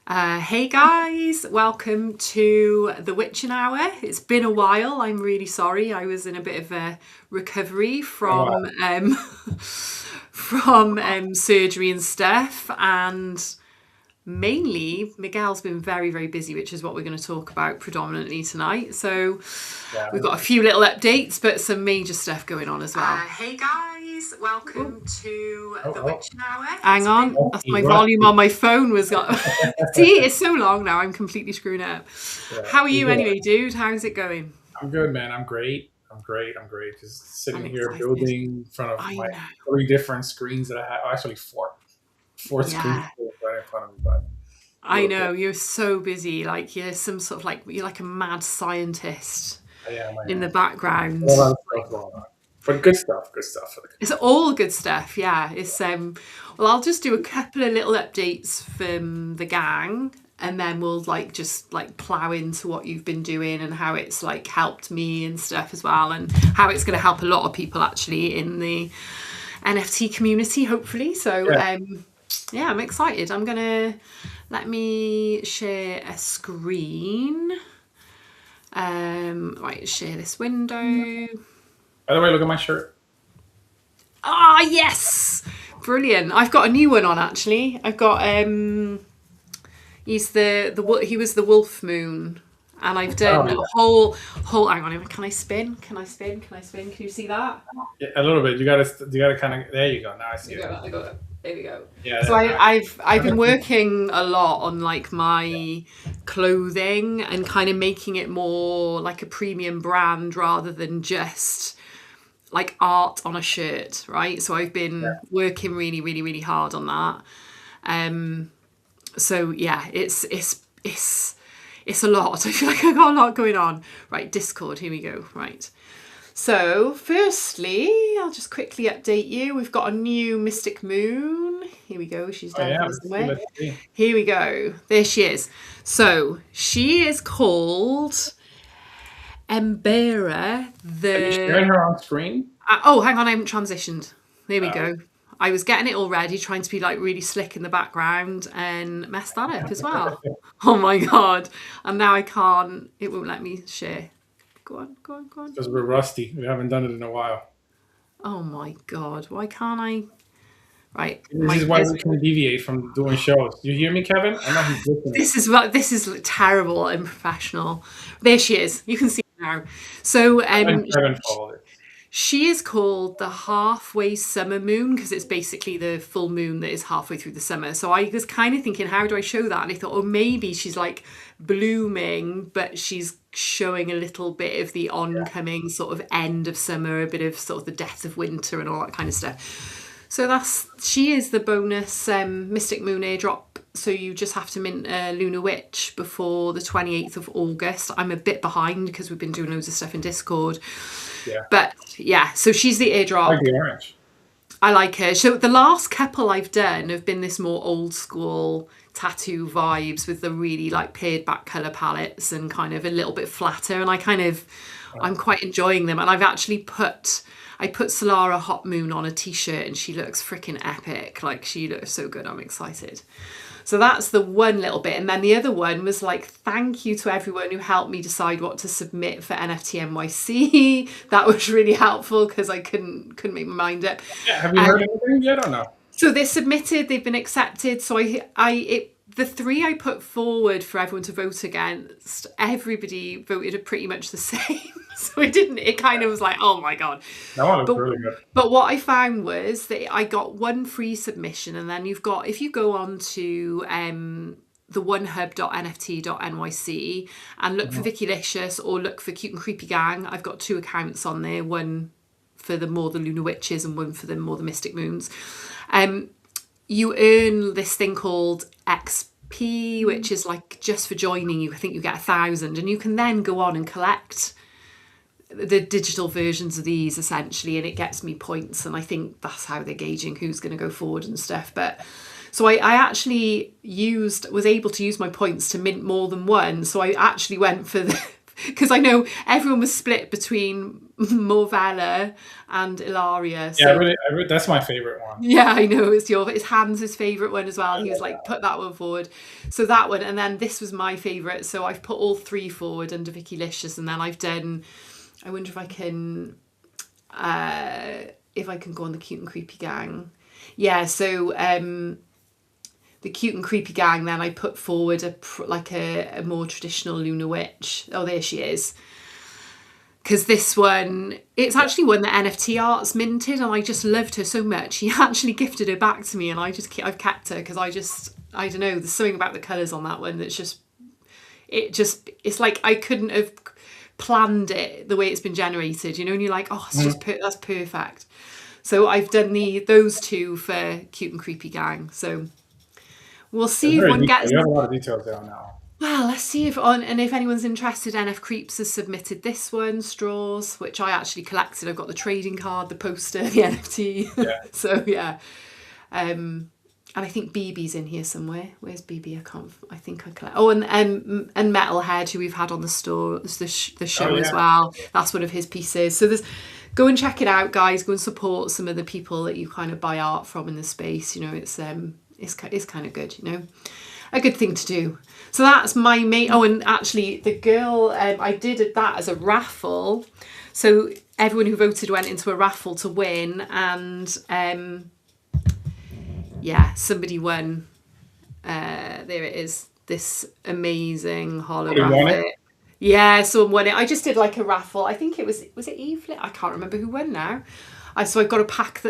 Hey guys, welcome to the Witchin Hour. It's been a while. I'm really sorry. I was in a bit of a recovery Oh, from from surgery and stuff, and mainly Miguel's been very, very busy, which is what we're going to talk about predominantly tonight. So yeah. we've got a few little updates, but some major stuff going on as well. Hey guys, welcome to Oh, the oh, Witchin Hour. Hang on, that's rusty, my volume rusty. on my phone was got. See, it's so long now. I'm completely screwing it up. Yeah, How are you're you good. anyway, dude? How's it going? I'm good, man. I'm great. I'm great. Just I'm sitting here excited. building in front of I my know. three different screens that I have. Actually, four screens Yeah. right in front of me, but I real quick. know you're so busy. Like you're some sort of like you're like a mad scientist I in the am. A background. lot of stuff going on, but good stuff. Good stuff for the It's community. all good stuff, yeah. It's well, I'll just do a couple of little updates from the gang, and then we'll like just like plow into what you've been doing and how it's like helped me and stuff as well, and how it's going to help a lot of people actually in the NFT community, hopefully. So Yeah, yeah, I'm excited. I'm gonna let me share a screen. Right, share this window. by the way, look at my shirt. Ah, yes, brilliant. I've got a new one on actually. I've got he's he was the Wolf Moon, and I've Oh, done a whole. Hang on, can I spin? Can I spin? Can I spin? Can you see that? yeah, a little bit. You gotta kind of. There you go. Now I see I it. got it. I got it. There we go. Yeah, So I've I been think. working a lot on like my clothing and kind of making it more like a premium brand rather than just like art on a shirt, right? So I've been working really, really, really hard on that. So yeah, it's a lot. I feel like I got a lot going on. Right, Discord, here we go. Right. So, firstly, I'll just quickly update you. We've got a new Mystic Moon. Here we go. She's Oh down yeah, here let's see. somewhere. Let's see. Here we go. There she is. So, she is called Embera Are you the. sharing her on screen? Oh, hang on, I haven't transitioned. There we Oh, go. I was getting it all ready, trying to be like really slick in the background and messed that up as well. Oh my god. And now I can't, it won't let me share. Go on, go on, go on. because we're rusty. We haven't done it in a while. Oh my god, why can't I? Right, This is why we can deviate from doing shows. You hear me, Kevin? I know he's listening. this is terrible and unprofessional. There she is. You can see her now. So Kevin, Kevin followed it. she is called the halfway summer moon because it's basically the full moon that is halfway through the summer. So I was kind of thinking, how do I show that? And I thought, oh, maybe she's like blooming, but she's showing a little bit of the Yeah. oncoming sort of end of summer, a bit of sort of the death of winter and all that kind of stuff. So she is the bonus Mystic Moon airdrop. So you just have to mint Lunar Witch before the 28th of August. I'm a bit behind because we've been doing loads of stuff in Discord. Yeah. But yeah, so she's the I like airdrop. the orange. I like her. So the last couple I've done have been this more old school tattoo vibes with the really like pared back colour palettes and kind of a little bit flatter. And I'm quite enjoying them. And I put Solara Hot Moon on a t-shirt and she looks freaking epic. Like she looks so good. I'm excited. So that's the one little bit. And then the other one was like, thank you to everyone who helped me decide what to submit for NFT NYC. That was really helpful because I couldn't make my mind up. Yeah. Have you heard anything yet or no? So they're submitted, they've been accepted. So the three I put forward for everyone to vote against, everybody voted pretty much the same. So it kind of was like, oh my God. That one looks But really good. but what I found was that I got one free submission, and then if you go on to the onehub.nft.nyc and look for Mhm. Vicky Licious or look for Cute and Creepy Gang, I've got two accounts on there, one for the more the Lunar Witches and one for the more the Mystic Moons. You earn this thing called XP, which is like just for joining you. I think you get 1,000, and you can then go on and collect the digital versions of these essentially, and it gets me points, and I think that's how they're gauging who's going to go forward and stuff. But so I actually was able to use my points to mint more than one. So I actually went for the because I know everyone was split between Morvella and Ilaria. Yeah, So that's my favorite one. yeah, I know it's Hans' favourite one as well. I He was love like, put that one forward. So that one, and then this was my favourite. So I've put all three forward under Vicky Licious, and then I've done. I wonder if I can go on the Cute and Creepy Gang. Yeah, so the Cute and Creepy Gang. Then I put forward a more traditional Luna Witch. Oh, there she is. Because this one, it's actually one that NFT Arts minted, and I just loved her so much. He actually gifted her back to me, and I've kept her because I don't know, there's something about the colours on that one that's it's like I couldn't have planned it the way it's been generated, and you're like, oh, it's just that's perfect. So I've done those two for Cute and Creepy Gang. So we'll see if one gets. You have a lot of details there now. Well, let's see if anyone's interested. NF Creeps has submitted this one, Straws, which I actually collected. I've got the trading card, the poster, the NFT. Yeah. So yeah, and I think BB's in here somewhere. Where's BB? I think I collect. Oh, and Metalhead, who we've had on the show as well. That's one of his pieces. So go and check it out, guys. Go and support some of the people that you kind of buy art from in the space. It's kind of good. A good thing to do. So that's my main. Oh, and actually, the girl, I did that as a raffle. So everyone who voted went into a raffle to win, and somebody won. There it is. This amazing holographic. Yeah, someone won it. I just did like a raffle. I think was it Evelyn? I can't remember who won now. So I've got a pack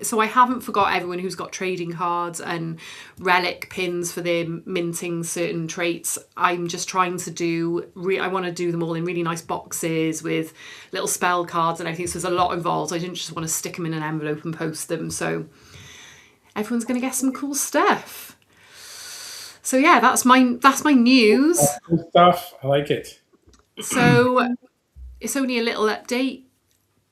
so I haven't forgot everyone who's got trading cards and relic pins for their minting certain traits. I'm just trying to I want to do them all in really nice boxes with little spell cards and everything. So there's a lot involved. I didn't just want to stick them in an envelope and post them. So everyone's going to get some cool stuff. So yeah, that's my news. Cool stuff. I like it. So it's only a little update.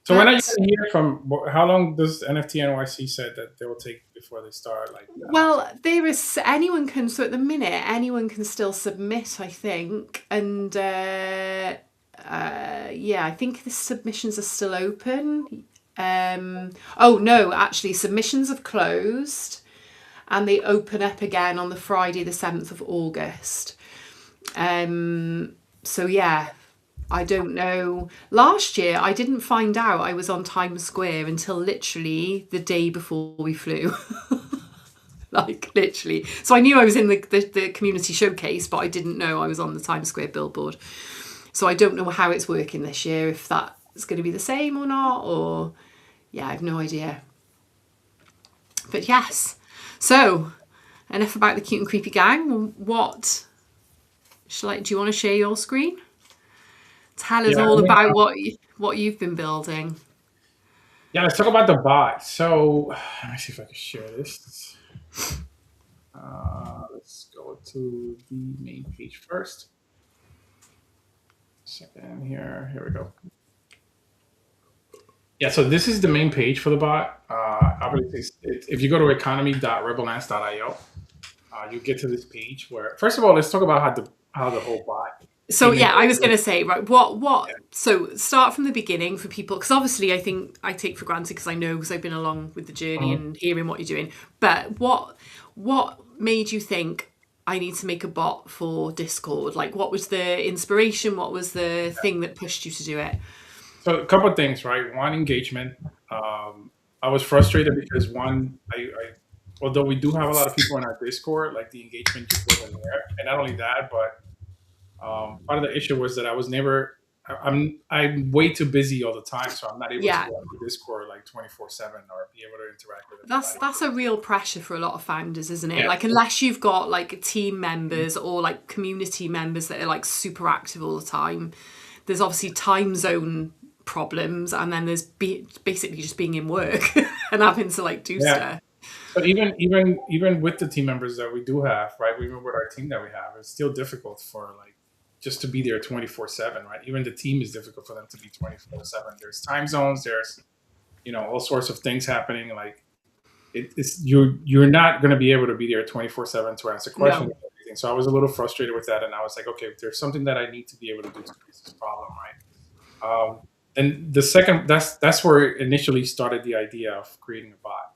So when are you going to hear from? How long does NFT NYC said that they will take before they start? Well, there is anyone can. So at the minute, anyone can still submit, I think, and I think the submissions are still open. Oh no, actually, submissions have closed, and they open up again on the Friday, the 7th of August. So yeah. I don't know. Last year, I didn't find out I was on Times Square until literally the day before we flew. Literally. So I knew I was in the community showcase, but I didn't know I was on the Times Square billboard. So I don't know how it's working this year, if that's going to be the same or not, or yeah, I have no idea. But yes. So enough about the Cute and Creepy Gang. Do you want to share your screen? Tell us all about what you've been building. Yeah, let's talk about the bot. So let me see if I can share this. Let's go to the main page first. Second here. Here we go. Yeah, so this is the main page for the bot. Obviously, if you go to economy.rebelance.io, you get to this page where, first of all, let's talk about how the whole bot. So yeah, I was going to say, right, what? So start from the beginning for people, because obviously I think I take for granted because I've been along with the journey and hearing what you're doing. But what made you think I need to make a bot for Discord? Like, what was the inspiration? What was the thing that pushed you to do it? So a couple of things, right? One, engagement. I was frustrated because although we do have a lot of people in our Discord, like the engagement just wasn't there. And not only that, but part of the issue was that I'm way too busy all the time, so I'm not able to go on the Discord like 24/7 or be able to interact with everybody. That's a real pressure for a lot of founders, isn't it? Yeah. Like, unless you've got like team members or like community members that are like super active all the time, there's obviously time zone problems, and then there's basically just being in work and having to like do stuff. But even with the team members that we do have, right? Even with our team that we have, it's still difficult for like just to be there 24/7, right? Even the team is difficult for them to be 24/7. There's time zones, there's all sorts of things happening. Like you're not going to be able to be there 24/7 to answer questions and everything. So I was a little frustrated with that, and I was like, okay, there's something that I need to be able to do to fix this problem, right? And the second, that's where it initially started the idea of creating a bot.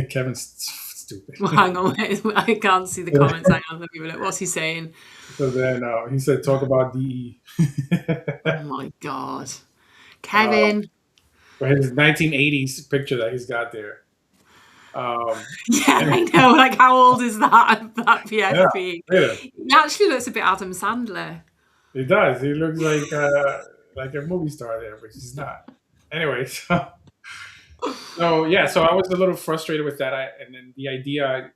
Kevin's stupid. Well, hang on, wait, I can't see the comments. Hang on, let me look. What's he saying? So then he said, "Talk about DE." Oh my god, um, Kevin. for his 1980s picture that he's got there. Yeah, And I know. Like, how old is that yeah, PSP? later. He actually looks a bit Adam Sandler. He does. He looks like a movie star there, but he's not. Anyway, so yeah, so I was a little frustrated with that, and then the idea,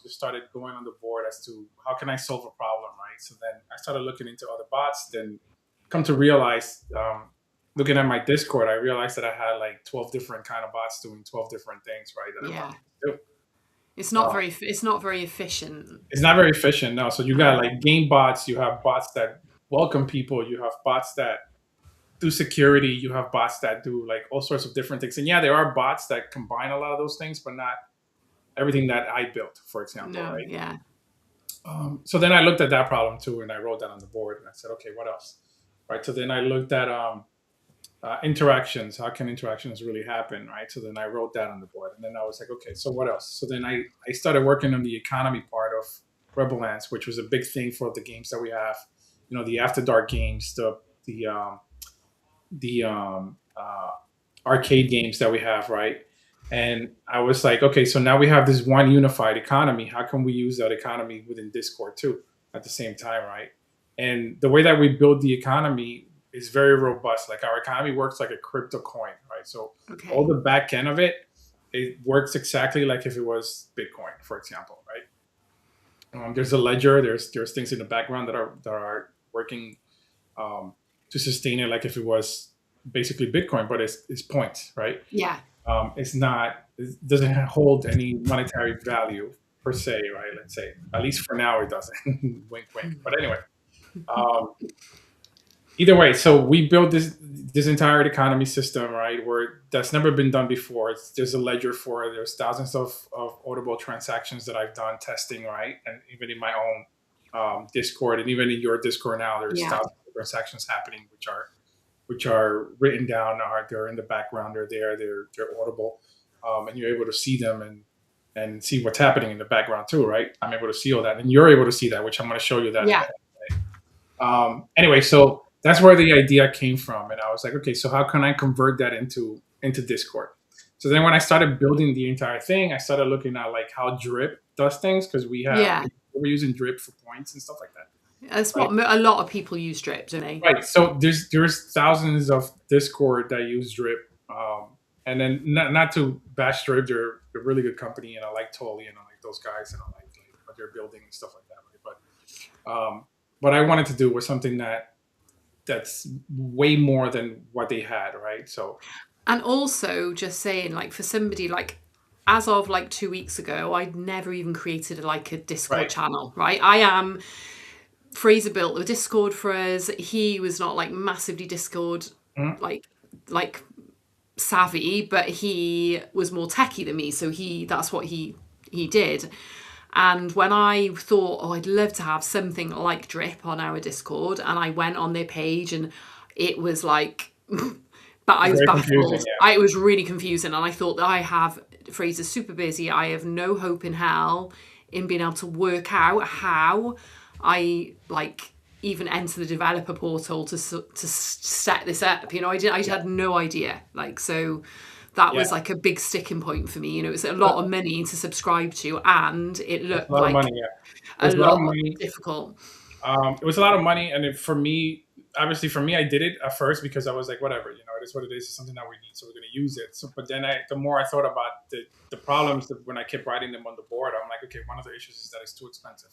just started going on the board as to how can I solve a problem, right? So then I started looking into other bots. Then come to realize, looking at my Discord, I realized that I had like 12 different kind of bots doing 12 different things, right? That I Yeah, wanted to do. it's not Uh, very. It's not very efficient. it's not very efficient, no. So you got No. like game bots, you have bots that welcome people, you have bots that do security, you have bots that do like all sorts of different things. And yeah, there are bots that combine a lot of those things, but not everything that I built, for example, No. right? Yeah. So then I looked at that problem too, and I wrote that on the board, and I said, okay, what else, right? So then I looked at interactions. How can interactions really happen, right? So then I wrote that on the board, and then I was like, okay, so what else? So then I started working on the economy part of Rebel Lance, which was a big thing for the games that we have. The After Dark games, the arcade games that we have, right? And I was like, okay, so now we have this one unified economy. How can we use that economy within Discord too at the same time, right? And the way that we build the economy is very robust. Like our economy works like a crypto coin, right? So all Okay. the back end of it, it works exactly like if it was Bitcoin, for example, right? There's a ledger. There's things in the background that are working um, to sustain it, like if it was basically Bitcoin, but it's points, right? Yeah. It's not. It doesn't hold any monetary value per se, right? Let's say at least for now it doesn't. Wink, wink. But anyway, um, either way, so we built this entire economy system, right? Where that's never been done before. There's a ledger for it. There's thousands of audible transactions that I've done testing, right? And even in my own Discord, and even in your Discord now, there's Yeah. thousands of transactions happening, which are written down. They're in the background. They're there. They're audible, and you're able to see them and see what's happening in the background too, right? I'm able to see all that, and you're able to see that, which I'm going to show you that in a Yeah. minute. Anyway, so that's where the idea came from, and I was like, okay, so how can I convert that into Discord? So then when I started building the entire thing, I started looking at like how Drip does things because Yeah. we're using Drip for points and stuff like that, That's right? what a lot of people use drip, don't they? Right. So there's thousands of Discord that use Drip, and then not to bash Drip, they're a really good company, and I like Tolly and I like those guys, and I like what they're building and stuff like that, right? But what I wanted to do was something that's way more than what they had, right? So And also, just saying, like, for somebody like, as of like 2 weeks ago, I'd never even created like a Discord right. channel, right? I am Fraser built the Discord for us. He was not like massively Discord Mhm. like like savvy, but he was more techie than me, so that's what he did. And when I thought, oh, I'd love to have something like Drip on our Discord, and I went on their page, and it was like, but I It's was very confusing. baffled. It was really confusing, and I thought that I have Fraser's super busy. I have no hope in hell in being able to work out how I like even enter the developer portal to set this up. I Yeah. had no idea. Like so, that Yeah. was like a big sticking point for me. It's a lot of money to subscribe to, and it It's a looked lot of like money. Yeah. It a was a lot of lot money. difficult. It was a lot of money, and for me, obviously, for me, I did it at first because I was like, whatever, it is what it is. It's something that we need, so we're going to use it. So, but then the more I thought about the problems, that when I kept writing them on the board, I'm like, okay, one of the issues is that it's too expensive,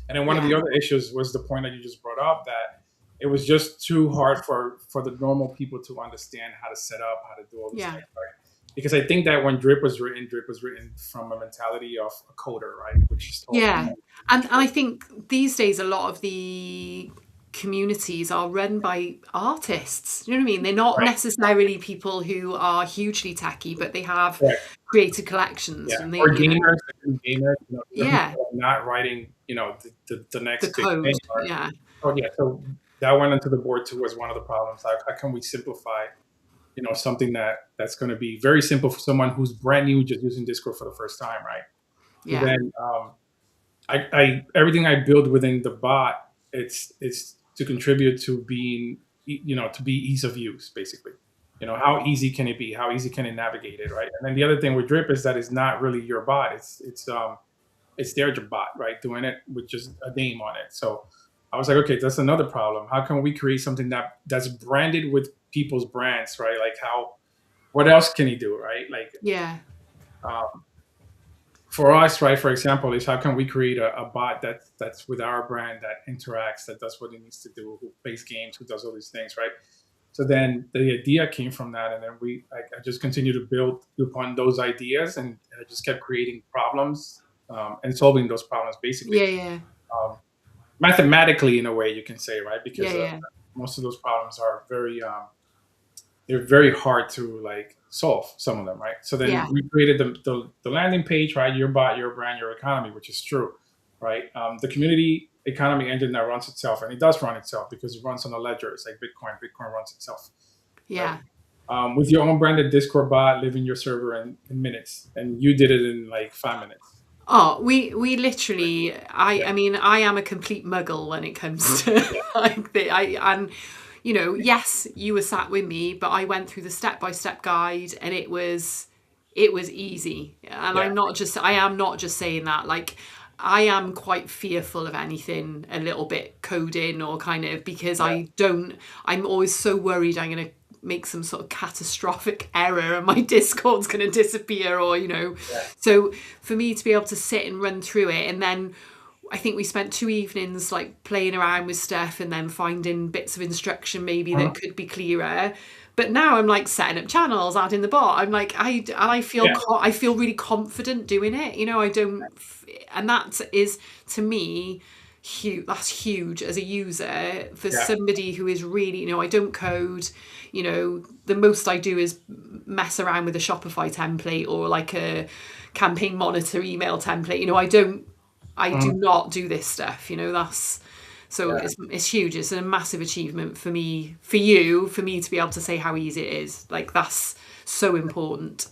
and then one of Yeah, the other issues was the point that you just brought up that it was just too hard for the normal people to understand how to set up, how to do all these yeah, things, right? Because I think that when Drip was written from a mentality of a coder, right, which is totally yeah. And I think these days a lot of the communities are run by artists. You know what I mean? They're not right. necessarily people who are hugely techy, but they have Right. created collections, Yeah, and or gamers, the people yeah, that are not writing, the next the big thing. code. Or, Yeah, oh yeah, so that went into the board too as one of the problems. Like, how can we simplify, something that's going to be very simple for someone who's brand new, just using Discord for the first time, right? So Yeah. then, I everything I build within the bot, it's to contribute to being, to be ease of use, basically. How easy can it be? How easy can it navigate it, right? And then the other thing with Drip is that it's not really your bot. It's their bot, right? Doing it with just a name on it. So I was like, okay, that's another problem. How can we create something that's branded with people's brands, right? Like, what else can he do, right? Like, Yeah. um, for us, right, for example, is how can we create a bot that's with our brand, that interacts, that does what it needs to do, who plays games, who does all these things, right? So then the idea came from that, and then I just continued to build upon those ideas, and I just kept creating problems, and solving those problems, basically, Yeah. Yeah. um, mathematically, in a way, you can say, right? Yeah. Because Yeah. most of those problems are they're very hard to like solve, some of them, right? So then Yeah. we created the landing page, right? Your bot, your brand, your economy, which is true, right? The community economy engine that runs itself, and it does run itself because it runs on a ledger. It's like Bitcoin runs itself, right? Yeah. With your own branded Discord bot, living your server in minutes, and you did it in like 5 minutes. Oh, we literally. Yeah, I mean, I am a complete muggle when it comes to yeah, like the I and yes, you were sat with me, but I went through the step by step guide, and it was easy. And yeah, I am not just saying that. Like, I am quite fearful of anything a little bit coding or kind of, because yeah, I'm always so worried I'm going to make some sort of catastrophic error and my Discord's going to disappear, or yeah, so for me to be able to sit and run through it, and then I think we spent 2 evenings like playing around with stuff and then finding bits of instruction maybe uh-huh, that could be clearer. But now I'm like setting up channels, adding the bot. I'm like, I feel yeah, I feel really confident doing it. I don't, and that is, to me, huge. That's huge as a user for yeah, somebody who is really, I don't code. The most I do is mess around with a Shopify template or like a campaign monitor email template. I uh-huh, do not do this stuff. That's, so yeah. it's huge. It's a massive achievement for me, for you, for me to be able to say how easy it is. Like, that's so important.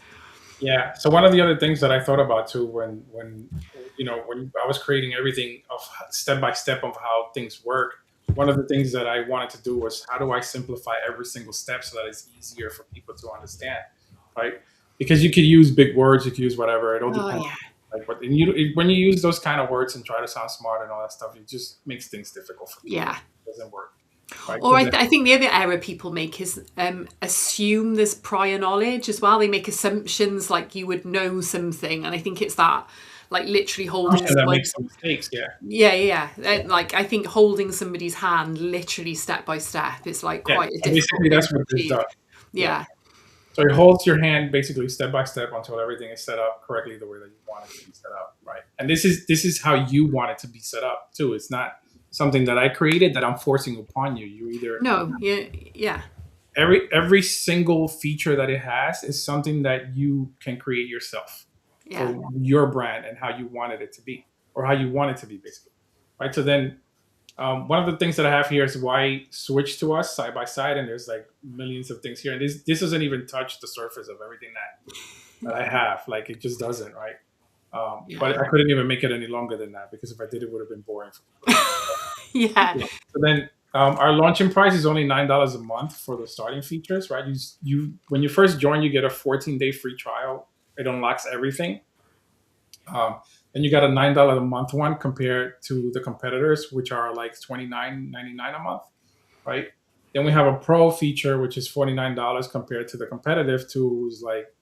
Yeah. So one of the other things that I thought about too, when I was creating everything of step by step of how things work, one of the things that I wanted to do was, how do I simplify every single step so that it's easier for people to understand, right? Because you could use big words, you could use whatever. It all Oh depends. yeah, Like, when you use those kind of words and try to sound smart and all that stuff, it just makes things difficult for people. yeah. It doesn't work, right? Or So I think the other error people make is assume there's prior knowledge as well. They make assumptions like you would know something, and I think it's that, like, literally holding that someone's. makes some mistakes. Yeah. Yeah, yeah, yeah. Yeah. Like, I think holding somebody's hand literally step by step is like Yeah. quite a So difficult basically, thing that's to what this achieve. does. Yeah. Yeah, So it holds your hand basically step by step until everything is set up correctly the way that you want it to be set up, right? And this is how you want it to be set up too. It's not something that I created that I'm forcing upon you. You either no, yeah, yeah, every single feature that it has is something that you can create yourself yeah, for your brand and how you wanted it to be, or how you want it to be, basically, right? So then, one of the things that I have here is why switch to us side by side, and there's like millions of things here, and this doesn't even touch the surface of everything that I have. Like, it just doesn't, right? yeah, But I couldn't even make it any longer than that, because if I did, it would have been boring for people. yeah, Yeah. So then, our launching price is only $9 a month for the starting features, right? You when you first join, you get a 14-day free trial. It unlocks everything. And you got a $9 a month one compared to the competitors, which are like $29.99 a month, right? Then we have a pro feature, which is $49 compared to the competitive two, is like,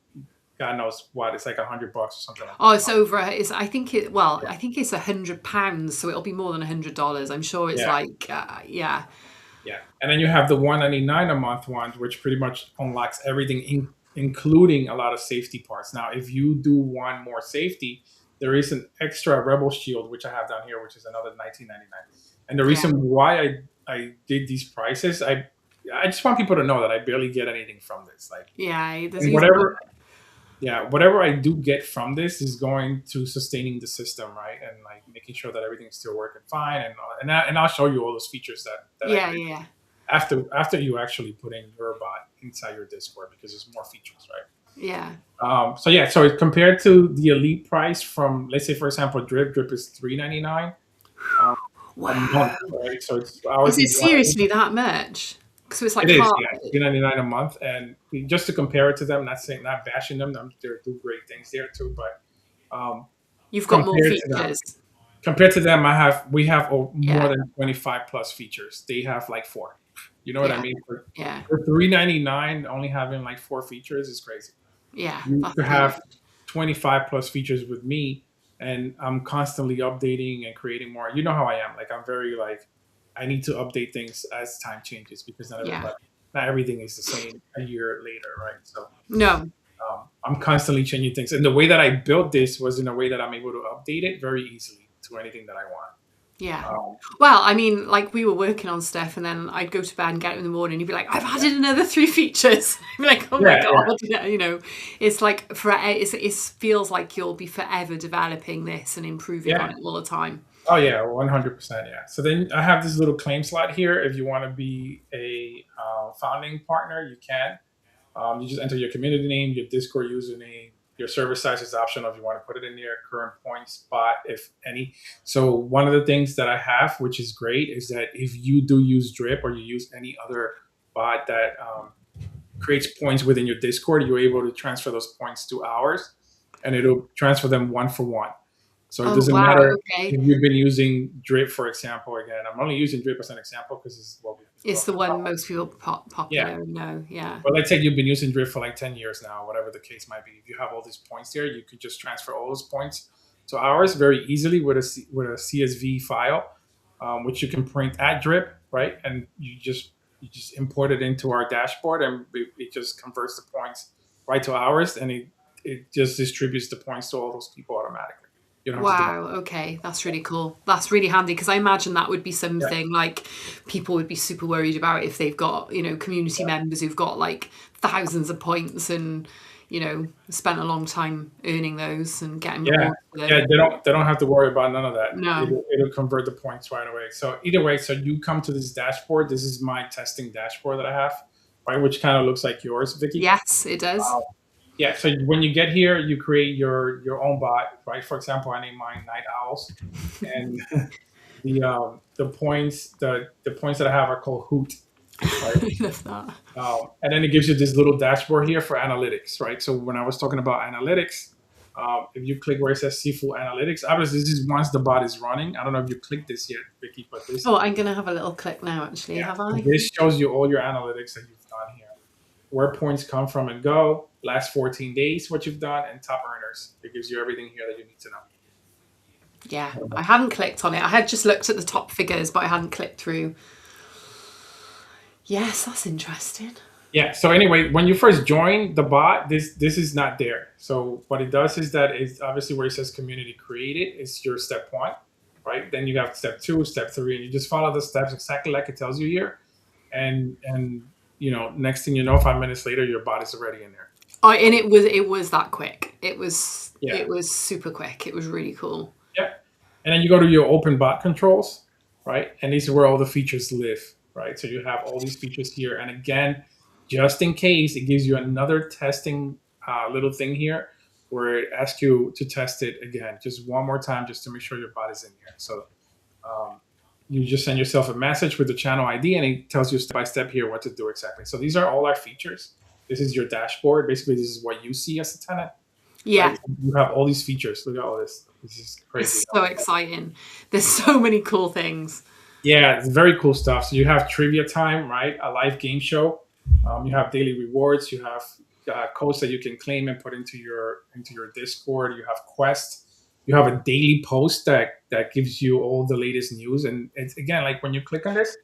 God knows what, it's like $100 or something like Oh, that. it's over. It's. I think it. Well, Yeah, I think it's £100, so it'll be more than $100. I'm sure it's yeah, like, yeah, yeah. And then you have the 199 a month one, which pretty much unlocks everything, including a lot of safety parts. Now, if you do want more safety, there is an extra Rebel Shield, which I have down here, which is another 19.99. And the yeah, reason why I did these prices, I just want people to know that I barely get anything from this. Like, yeah. There's and he's whatever yeah, whatever I do get from this is going to sustaining the system, right, and like making sure that everything's still working fine, and I'll show you all those features that I Yeah, create yeah, after you actually put in your bot inside your Discord because there's more features, right? yeah. So yeah, so compared to the elite price from, let's say for example, Drip is 3.99 um, a month, Wow. right? So it's Is ours it is one. seriously that much? So it's like It is, half. yeah, 3.99 a month, and just to compare it to them, not saying not bashing them, they do great things there too, but You've got more compared to them, features. we have more Yeah, than 25 plus features. They have like four. You know what I yeah, mean? For, yeah, for 3.99, only having like four features is crazy. yeah. You That's could huge. have 25 plus features with me, and I'm constantly updating and creating more. You know how I am. Like I'm very like I need to update things as time changes because Yeah. not everything is the same a year later, right? So No. I'm constantly changing things, and the way that I built this was in a way that I'm able to update it very easily to anything that I want. Yeah. Um, Well, I mean, like we were working on stuff, and then I'd go to bed and get up in the morning. And you'd be like, "I've yeah, added another three features." I'd be like, "Oh my yeah, god!" yeah, Yeah, you know, it's like it feels like you'll be forever developing this and improving on yeah. it all the time. Oh yeah, 100%. Yeah. So then I have this little claim slot here. If you want to be a founding partner, you can. You just enter your community name, your Discord username, your server size is optional if you want to put it in there, current point spot, if any. So one of the things that I have, which is great, is that if you do use Drip or you use any other bot that creates points within your Discord, you're able to transfer those points to ours, and it'll transfer them one for one. So it Oh doesn't wow. matter Okay, if you've been using Drip, for example. Again, I'm only using Drip as an example because this is what we've been it's talking the one about. most people Yeah. popular know. Yeah. But let's say you've been using Drift for like 10 years now, whatever the case might be. If you have all these points there, you could just transfer all those points to ours very easily with with a CSV file, which you can print at Drip, right? And you just import it into our dashboard, and it just converts the points right to ours, and it just distributes the points to all those people automatically. You don't have to do Wow, okay, that's really cool. That's really handy because I imagine that would be yeah, something like people would be super worried about if they've got, community yeah. members who've got like thousands of points and, spent a long time earning those and getting Yeah, rewards for yeah, them. they don't have to worry about none of that. No. It'll convert the points right away. So either way, so you come to this dashboard. This is my testing dashboard that I have, right, which kind of looks like yours, Vicky. Yes, it does. Um, yeah. So when you get here, you create your own bot, right? For example, I name mine Night Owls, and the points the points that I have are called Hoot, right? I love that. And then it gives you this little dashboard here for analytics, right? So when I was talking about analytics, if you click where it says Seafood Analytics, obviously this is once the bot is running. I don't know if you clicked this yet, Vicky, but Oh, I'm going to have a little click now, actually. yeah, Have I? this shows you all your analytics that you've done here, where points come from and go, last 14 days, what you've done, and top earners. It gives you everything here that you need to Yeah, know. I hadn't clicked on it. I had just looked at the top figures, but I hadn't clicked through. Yes, that's interesting. Yeah. So anyway, when you first join the bot, this is not there. So what it does is that it's obviously where it says community created is your step one, right? Then you have step two, step three, and you just follow the steps exactly like it tells you here. And next thing you know, 5 minutes later, your bot is already in there. And it was that quick. It was Yeah. it was super quick. It was really cool. Yeah. And then you go to your open bot controls, right? And these are where all the features live, right? So you have all these features here. And again, just in case, it gives you another testing little thing here where it asks you to test it again, just one more time, just to make sure your bot is in here. So um, you just send yourself a message with the channel ID, and it tells you step by step here what to do exactly. So these are all our features. This is your dashboard. Basically, this is what you see as a tenant, right? Yeah, You have all these features. Look at all this. This is crazy. it's so exciting. There's so many cool things. Yeah, it's very cool stuff. So you have trivia time, right? A live game show. You have daily rewards. You have codes that you can claim and put into your Discord. You have quests. You have a daily post that gives you all the latest news. And it's again like when you click on this,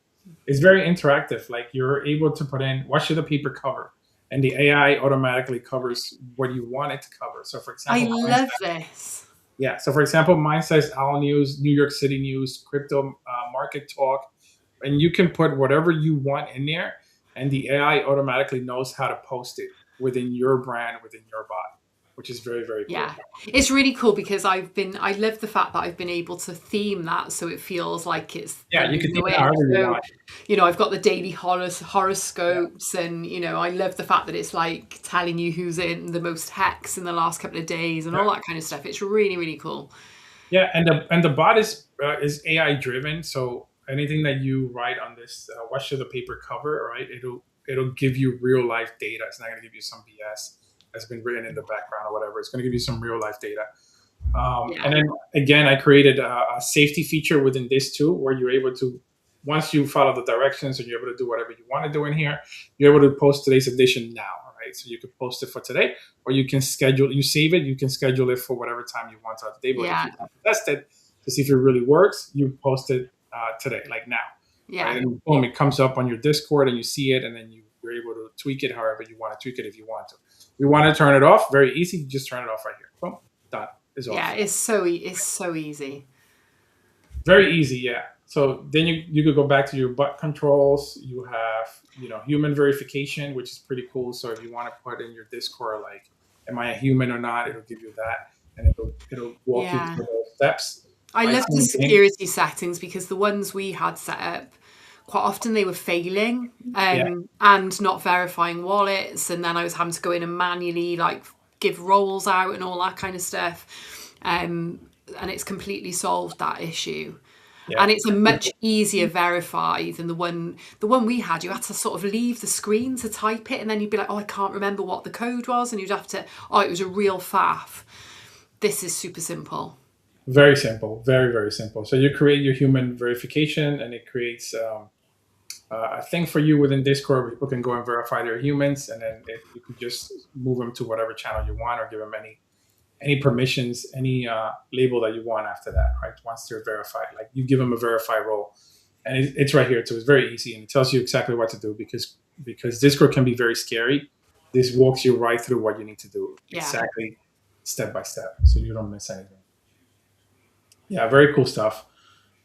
it's very interactive. Like you're able to put in what should the paper cover, and the AI automatically covers what you want it to cover. So for I example, love this. yeah. So, for example, mine says Owl News, New York City News, crypto market talk, and you can put whatever you want in there, and the AI automatically knows how to post it within your brand, within your bot. which is very, very cool. Yeah, it's really cool because I love the fact that I've been able to theme that so it feels like it's the Yeah, you can lunar think it witch. however you So, want. I've got the daily Yeah, horoscopes, and I love the fact that it's like telling you who's in the most hex in the last couple of days and yeah, all that kind of stuff. It's really, really cool. yeah. And the bot is AI driven. So anything that you write on this, what should the paper cover? Right, it'll give you real life data. It's not going to give you some BS that's been written in the background or whatever. It's going to give you some real life data. And Yeah, then again, I created a safety feature within this too, where you're able to, once you follow the directions and you're able to do whatever you want to do in here, you're able to post today's edition now, right? So you can post it for today, or you can schedule, you save it, you can schedule it for whatever time you want throughout the day. But if yeah, you want to test it to see if it really works, you post it today, like now, right? yeah, And boom, it comes up on your Discord and you see it, and then you're able to tweak it however you want to tweak it if you want to. You want to turn it off, very easy, you just turn it off right here. Boom, done. Is yeah. off. It's so easy. Very easy, yeah. So then you could go back to your butt controls. You have human verification, which is pretty cool. So if you want to put in your Discord like, am I a human or not? It'll give you that, and it'll walk you Yeah. through those steps. I Right, love the same thing. security settings because the ones we had set up, quite often they were failing Yeah, and not verifying wallets, and then I was having to go in and manually like give roles out and all that kind of stuff. And it's completely solved that issue. yeah. And it's a much easier verify than the one we had. You had to sort of leave the screen to type it, and then you'd be like, "Oh, I can't remember what the code was," and you'd have to. Oh, it was a real faff. This is super simple. Very simple, very very simple. So you create your human verification, and it creates a thing for you within Discord where people can go and verify they're humans, and then you can just move them to whatever channel you want or give them any permissions, any label that you want after that, right? Once they're verified, like you give them a verify role, and it's right here too. It's very easy, and it tells you exactly what to do because Discord can be very scary. This walks you right through what you need to do Yeah. exactly step by step, so you don't miss anything. Yeah, very cool stuff.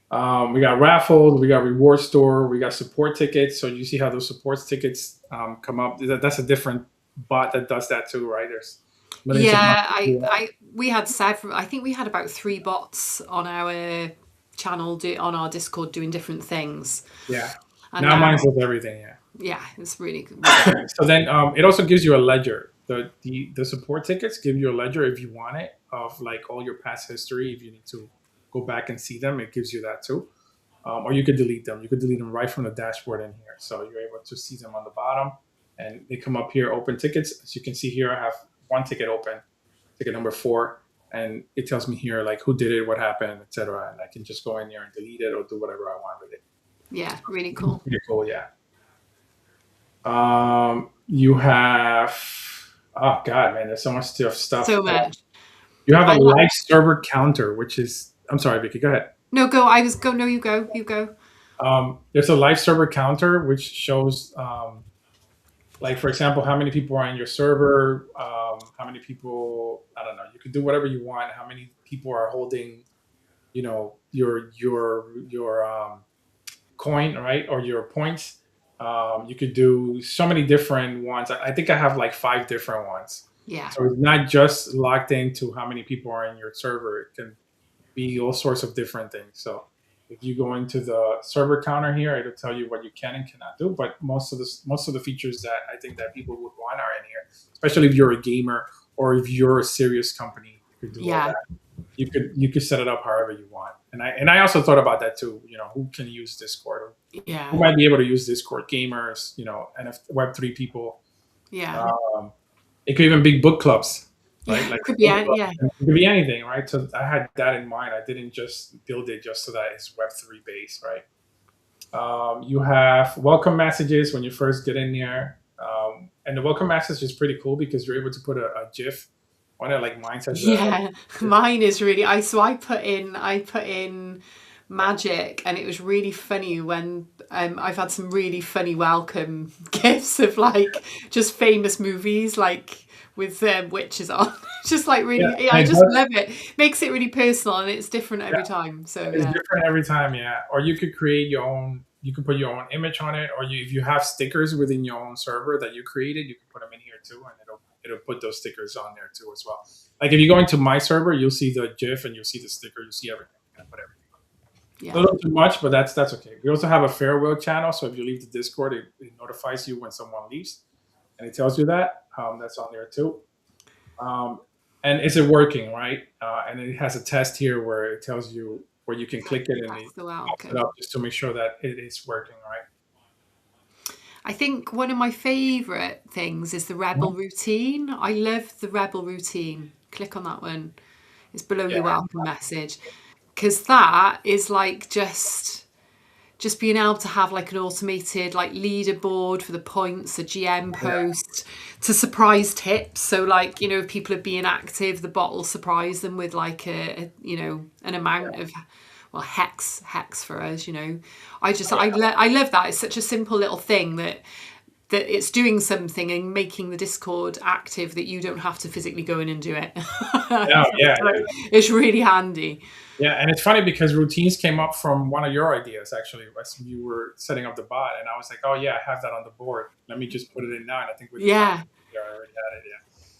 We got raffles, we got reward store, we got support tickets. So you see how those support tickets come up. That's a different bot that does that too, right? There's millions of bots Yeah, that do that. we had several. I think we had about three bots on our channel on our Discord doing different things. Yeah. And Now now, mine does everything. Yeah. yeah, it's really good. So then it also gives you a ledger. The support tickets give you a ledger if you want it of like all your past history. If you need to go back and see them, it gives you that too. Or you could delete them. You could delete them right from the dashboard in here. So you're able to see them on the bottom, and they come up here. Open tickets. As you can see here, I have one ticket open, ticket number 4, and it tells me here like who did it, what happened, etc. And I can just go in here and delete it or do whatever I want with it. Yeah, really cool. Pretty cool, yeah. You have oh god, man, there's so much stuff. So much. You have a I like. live server counter, which is I'm sorry, Vicky, go ahead. No, go. I was go. No, you go. You go. There's a live server counter which shows, like for example, how many people are in your server, how many people. I don't know. You can do whatever you want. How many people are holding, your coin, right, or your points. You could do so many different ones. I think I have like 5 different ones. Yeah. So it's not just locked into how many people are in your server. It can be all sorts of different things. So if you go into the server counter here, it'll tell you what you can and cannot do. But most of the features that I think that people would want are in here, especially if you're a gamer or if you're a serious company. You could do all Yeah. that. You could set it up however you want. And I also thought about that too. Who can use Discord? Who Yeah. might be able to use Discord? Gamers, Web3 people. Yeah. Um, it could even be book clubs, right? Yeah. Like Could be. book clubs. Yeah. It could be anything, right? So I had that in mind. I didn't just build it just so that it's Web3 based, right? You have welcome messages when you first get in there. And the welcome message is pretty cool because you're able to put a GIF on it, like mine says. Yeah. Mine is really. I put in magic, and it was really funny when I've had some really funny welcome gifts of like just famous movies like with witches on. Just like Yeah, really, yeah, I and it just does. love it. Makes it really personal, and it's different every time. So It's yeah, different every time, yeah. Or you could create your own. You can put your own image on it, or if you have stickers within your own server that you created, you can put them in here too, and it'll put those stickers on there too as well. Like if you go into my server, you'll see the GIF and you'll see the sticker, you'll see everything. You can put everything. A Yeah. little too much, but that's okay. We also have a farewell channel, so if you leave the Discord, it notifies you when someone leaves, and it tells you that. That's on there too. Um, and is it working right? And it has a test here where it tells you where you can click it and That's it the pops it outcome. up just to make sure that it is working right. I think one of my favourite things is the rebel Mhm. routine. I love the rebel routine. Click on that one. It's below Yeah, your welcome message. Because that is like just being able to have like an automated like leaderboard for the points, a GM yeah, post to surprise tips. So like, you know, if people are being active, the bot will surprise them with like you know, an yeah. amount of well hex for us, you know. I just Oh, yeah. I love that. It's such a simple little thing that it's doing something and making the Discord active that you don't have to physically go in and do it. Yeah, yeah, So yeah. it's really handy. Yeah, and it's funny because routines came up from one of your ideas actually, as you were setting up the bot, and I was like, "Oh yeah, I have that on the board. Let me just put it in now." And I think with the time, Yeah. yeah, I already had it.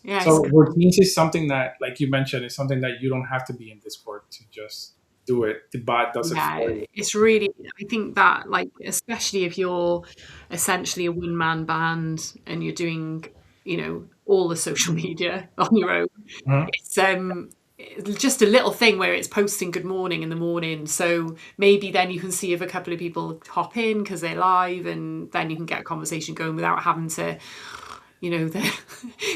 Yeah. Yeah, So it's routines is something that, like you mentioned, is something that you don't have to be in Discord to just do it. The bot does it yeah, for you. it's really, I think that like especially if you're essentially a one man band and you're doing, you know, all the social media on your own, Mhm. it's just a little thing where it's posting good morning in the morning. So maybe then you can see if a couple of people hop in because they're live and then you can get a conversation going without having to, you know,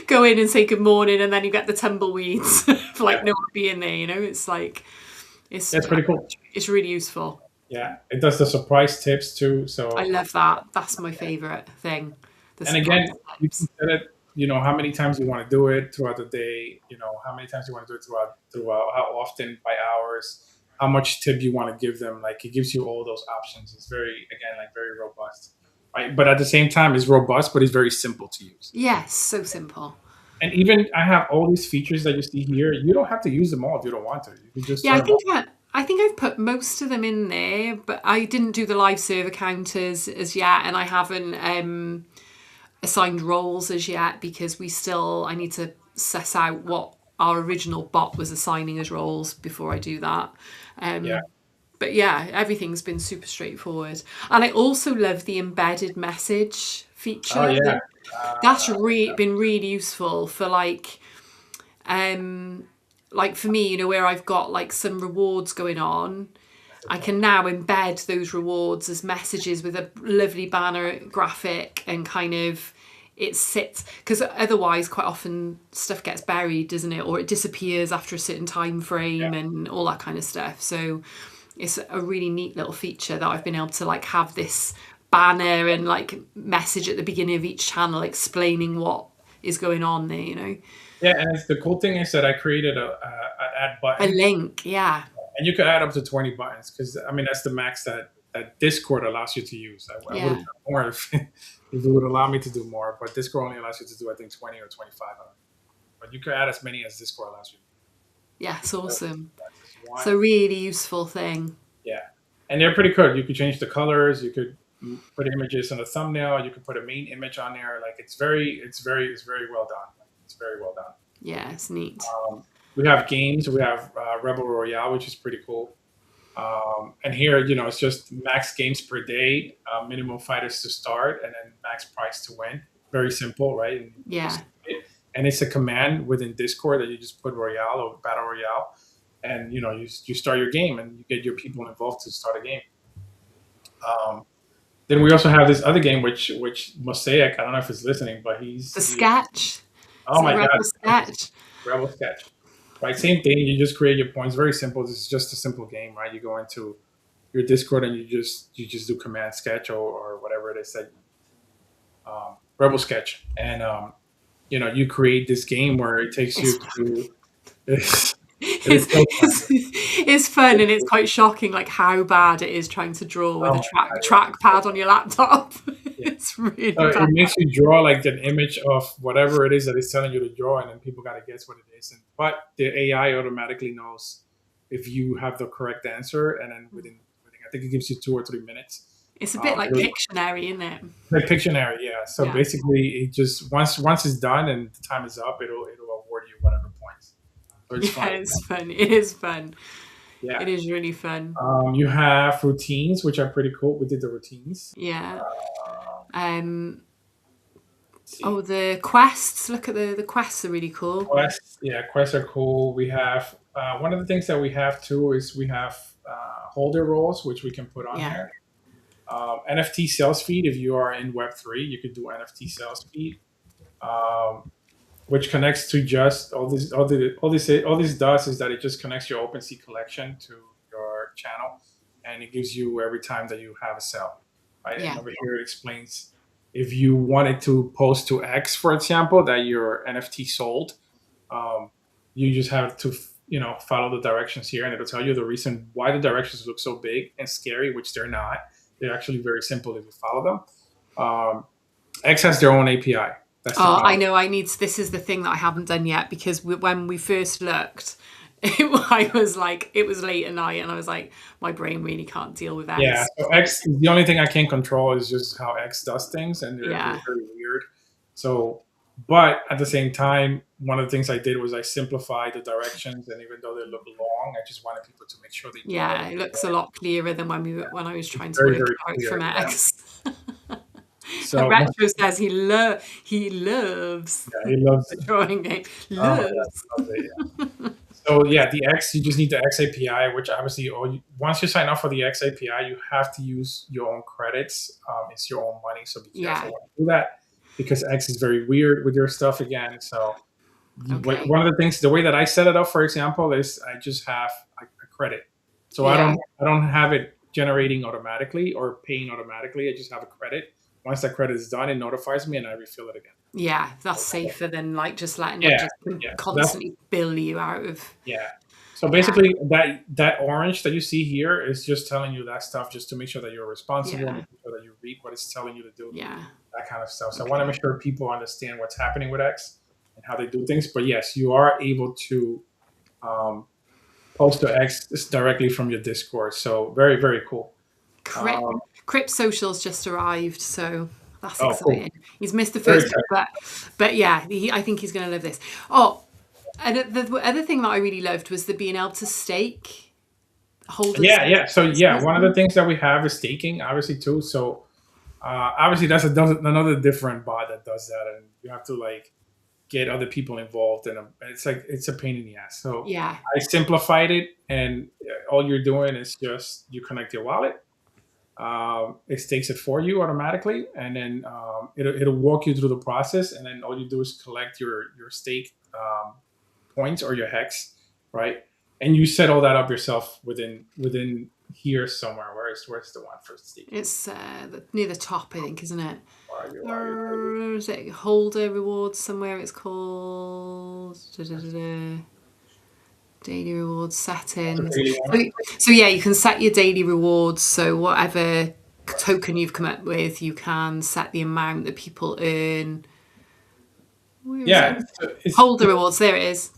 go in and say good morning and then you get the tumbleweeds for Yeah, like no one being there, you know, it's like, it's, that's pretty cool. it's really useful. Yeah, it does the surprise tips too. I So love that. That's my favourite thing. The and surprise again, you can tips. set it. You know how many times you want to do it throughout the day. You know how many times you want to do it throughout how often by hours. How much tip you want to give them. Like it gives you all those options. It's very again like very robust. Right? But at the same time, it's robust, but it's very simple to use. Yes, so simple. And even I have all these features that you see here. You don't have to use them all if you don't want to. You can just Yeah, turn them on. I think I've put most of them in there, but I didn't do the live server counters as yet, and I haven't assigned roles as yet because I need to suss out what our original bot was assigning as roles before I do that. Yeah. But yeah, everything's been super straightforward. And I also love the embedded message Oh feature. yeah. That's been really useful for um like for me, you know, where I've got like some rewards going on, That's the I point. can now embed those rewards as messages with a lovely banner graphic and kind of it sits because otherwise quite often stuff gets buried, doesn't it, or it disappears after a certain time frame and all that kind of stuff. So it's a really neat little feature that I've been able to like have this banner and like message at the beginning of each channel explaining what is going on there, you know. Yeah, and the cool thing is that I created an add A button, link, yeah. and you could add up to 20 buttons because I mean that's the max that Discord allows you to use. I would have Yeah. done more if if it would allow me to do more, but Discord only allows you to do I think 20 or 25 of them. But you could add as many as Discord allows you. Yeah, it's awesome. That's just It's one. a really useful thing. Yeah, and they're pretty good. You could change the colors. You could put images in the thumbnail. You could put a main image on there. Like it's very well done. It's very well done. Yeah, it's neat. We have games. We have Rebel Royale, which is pretty cool. And here, you know, it's just max games per day, minimum fighters to start, and then max price to win. Very simple, right? And you Yeah. just and it's a command within Discord that you just put Royale or Battle Royale, and you know you start your game and you get your people involved to start a game. Um, then we also have this other game, which Mosaic. I don't know if he's listening, but The he. sketch. Oh Is it my the God, Rebel sketch? Rebel Sketch. Right, same thing. You just create your points. Very simple. This is just a simple game, right? You go into your Discord and you just do command sketch or whatever it is that Rebel Sketch, and you know you create this game where it takes It's you to. It's, it is it's, so fun. it's fun and it's quite shocking like how bad it is trying to draw with Oh a my God, yeah. trackpad on your laptop. Yeah. It's really So bad. it makes you draw like an image of whatever it is that it's telling you to draw, and then people got to guess what it is. But the AI automatically knows if you have the correct answer, and then within I think it gives you 2 or 3 minutes. It's a bit like It'll- Pictionary, isn't it? like Pictionary, yeah. yeah. So Yeah. basically, it just once it's done and the time is up, it'll award you whatever points. So it's Yeah, fun. it's fun. It is fun. Yeah. It is really fun. You have routines, which are pretty cool. We did the routines. Yeah. Uh, Um, let's oh, see. the quests. Look at the quests are really cool. Quests, yeah, quests are cool. We have one of the things that we have too is we have holder roles, which we can put on Yeah. here. NFT sales feed. If you are in Web3, you could do NFT sales feed, um, which connects to just all this does is that it just connects your OpenSea collection to your channel, and it gives you every time that you have a sale, right? And Yeah. over here it explains if you wanted to post to X, for example, that your NFT sold, um, you just have to follow the directions here, and it'll tell you the reason why the directions look so big and scary, which they're not. They're actually very simple if you follow them. X has their own API. That's the Oh, beauty. I know. I need. This is the thing that I haven't done yet because when we first looked, I was like, it was late at night, and I was like, my brain really can't deal with Yeah, eggs. so X, the only thing I can't control is just how X does things, and they're Yeah. very weird. So, but at the same time, one of the things I did was I simplified the directions, and even though they look long, I just wanted people to make sure they do all of Yeah, it it. looks a lot clearer than when I was It's trying to very, work very it out clear. from Yeah. eggs. And So, Retro says he loves yeah, he loves. the drawing game. Oh my god, Loves. he loves it. Yeah. So yeah, the X, you just need the X API, which obviously, once you sign up for the X API, you have to use your own credits. It's your own money, so be careful Yeah. when you do that because X is very weird with your stuff again. So Okay. one of the things, the way that I set it up, for example, is I just have a credit. So Yeah. I don't have it generating automatically or paying automatically. I just have a credit. Once that credit is done, it notifies me and I refill it again. Yeah, that's safer than like just letting it Yeah, just yeah. So that's constantly bill you out of. yeah. So Yeah. basically, that orange that you see here is just telling you that stuff, just to make sure that you're responsible, Yeah. making sure that you read what it's telling you to do, Yeah. that kind of stuff. So I want to Okay. make sure people understand what's happening with X and how they do things. But yes, you are able to um, post to X directly from your Discord. So very, very cool. Crip Um, Crip Social's just arrived, so that's oh, cool. exciting. He's missed the Very first bit, exciting. but yeah, I think he's going to love this. Oh, and the other thing that I really loved was the being able to stake holders. Yeah, yeah. So yeah, one of the things that we have is staking, obviously too. So obviously that's another different bot that does that, and you have to like get other people involved, and it's a pain in the ass. So Yeah. I simplified it, and all you're doing is just you connect your wallet. It stakes it for you automatically, and then it'll walk you through the process, and then all you do is collect your stake points or your hex, right? And you set all that up yourself within here somewhere. Where's the one for stake? It's near the top, I think, isn't it? Where are you? Or is it holder rewards somewhere? It's called daily rewards settings. So yeah, you can set your daily rewards. So whatever token you've come up with, you can set the amount that people earn. Where is Yeah, it? it's Holder rewards. There it is.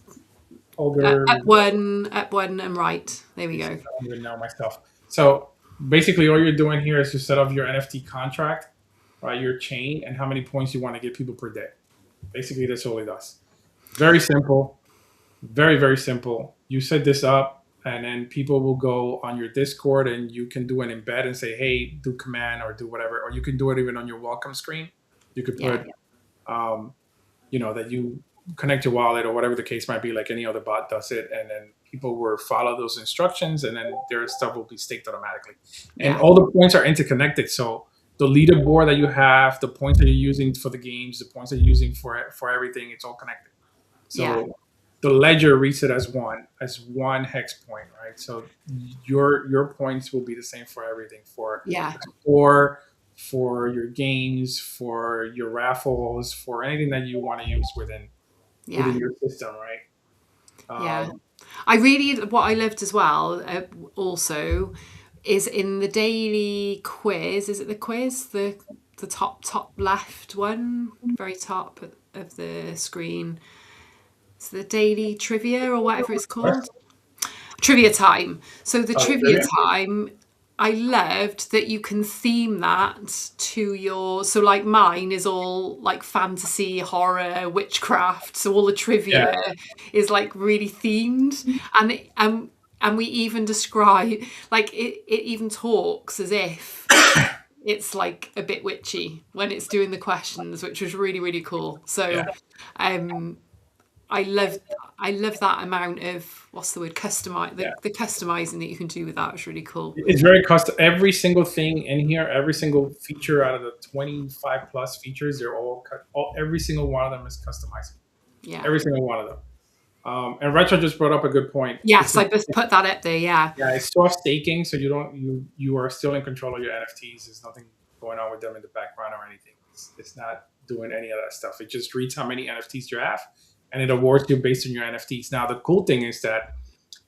older. Up one, and right. There we I go. don't even know myself. So basically, all you're doing here is you set up your NFT contract, right? Your chain, and how many points you want to give people per day. Basically, that's all it does. Very simple. Very, very simple. You set this up, and then people will go on your Discord, and you can do an embed and say, "Hey, do command or do whatever," or you can do it even on your welcome screen. You could Yeah. put, that you connect your wallet or whatever the case might be, like any other bot does it, and then people will follow those instructions, and then their stuff will be staked automatically. And Yeah. all the points are interconnected, so the leaderboard that you have, the points that you're using for the games, the points that you're using for everything, it's all connected. So Yeah. the ledger reads it as one hex point, right? So your points will be the same for everything, for Yeah. or for your games, for your raffles, for anything that you want to use within Yeah. your system, right? Yeah. What I loved as well, also, is in the daily quiz. Is it the quiz? The top left one, very top of the screen. It's the daily trivia or whatever it's called. Trivia time. So the trivia Trivia? time, I loved that you can theme that to your, so like mine is all like fantasy, horror, witchcraft. So all the Yeah, trivia is like really themed, and we even describe like it even talks as if it's like a bit witchy when it's doing the questions, which was really really cool. yeah. So um I love I love that amount of, what's the word, customize, Yeah. the customizing that you can do with that is really cool. It's very custom. Every single thing in here, every single feature out of the 25 plus features, they're all every single one of them is customizable. Yeah. Every single one of them. And Retro just brought up a good point. Yes, I just put that up there. Yeah. Yeah, it's soft staking, so you are still in control of your NFTs. There's nothing going on with them in the background or anything. It's not doing any of that stuff. It just reads how many NFTs you have, and it awards you based on your NFTs. Now, the cool thing is that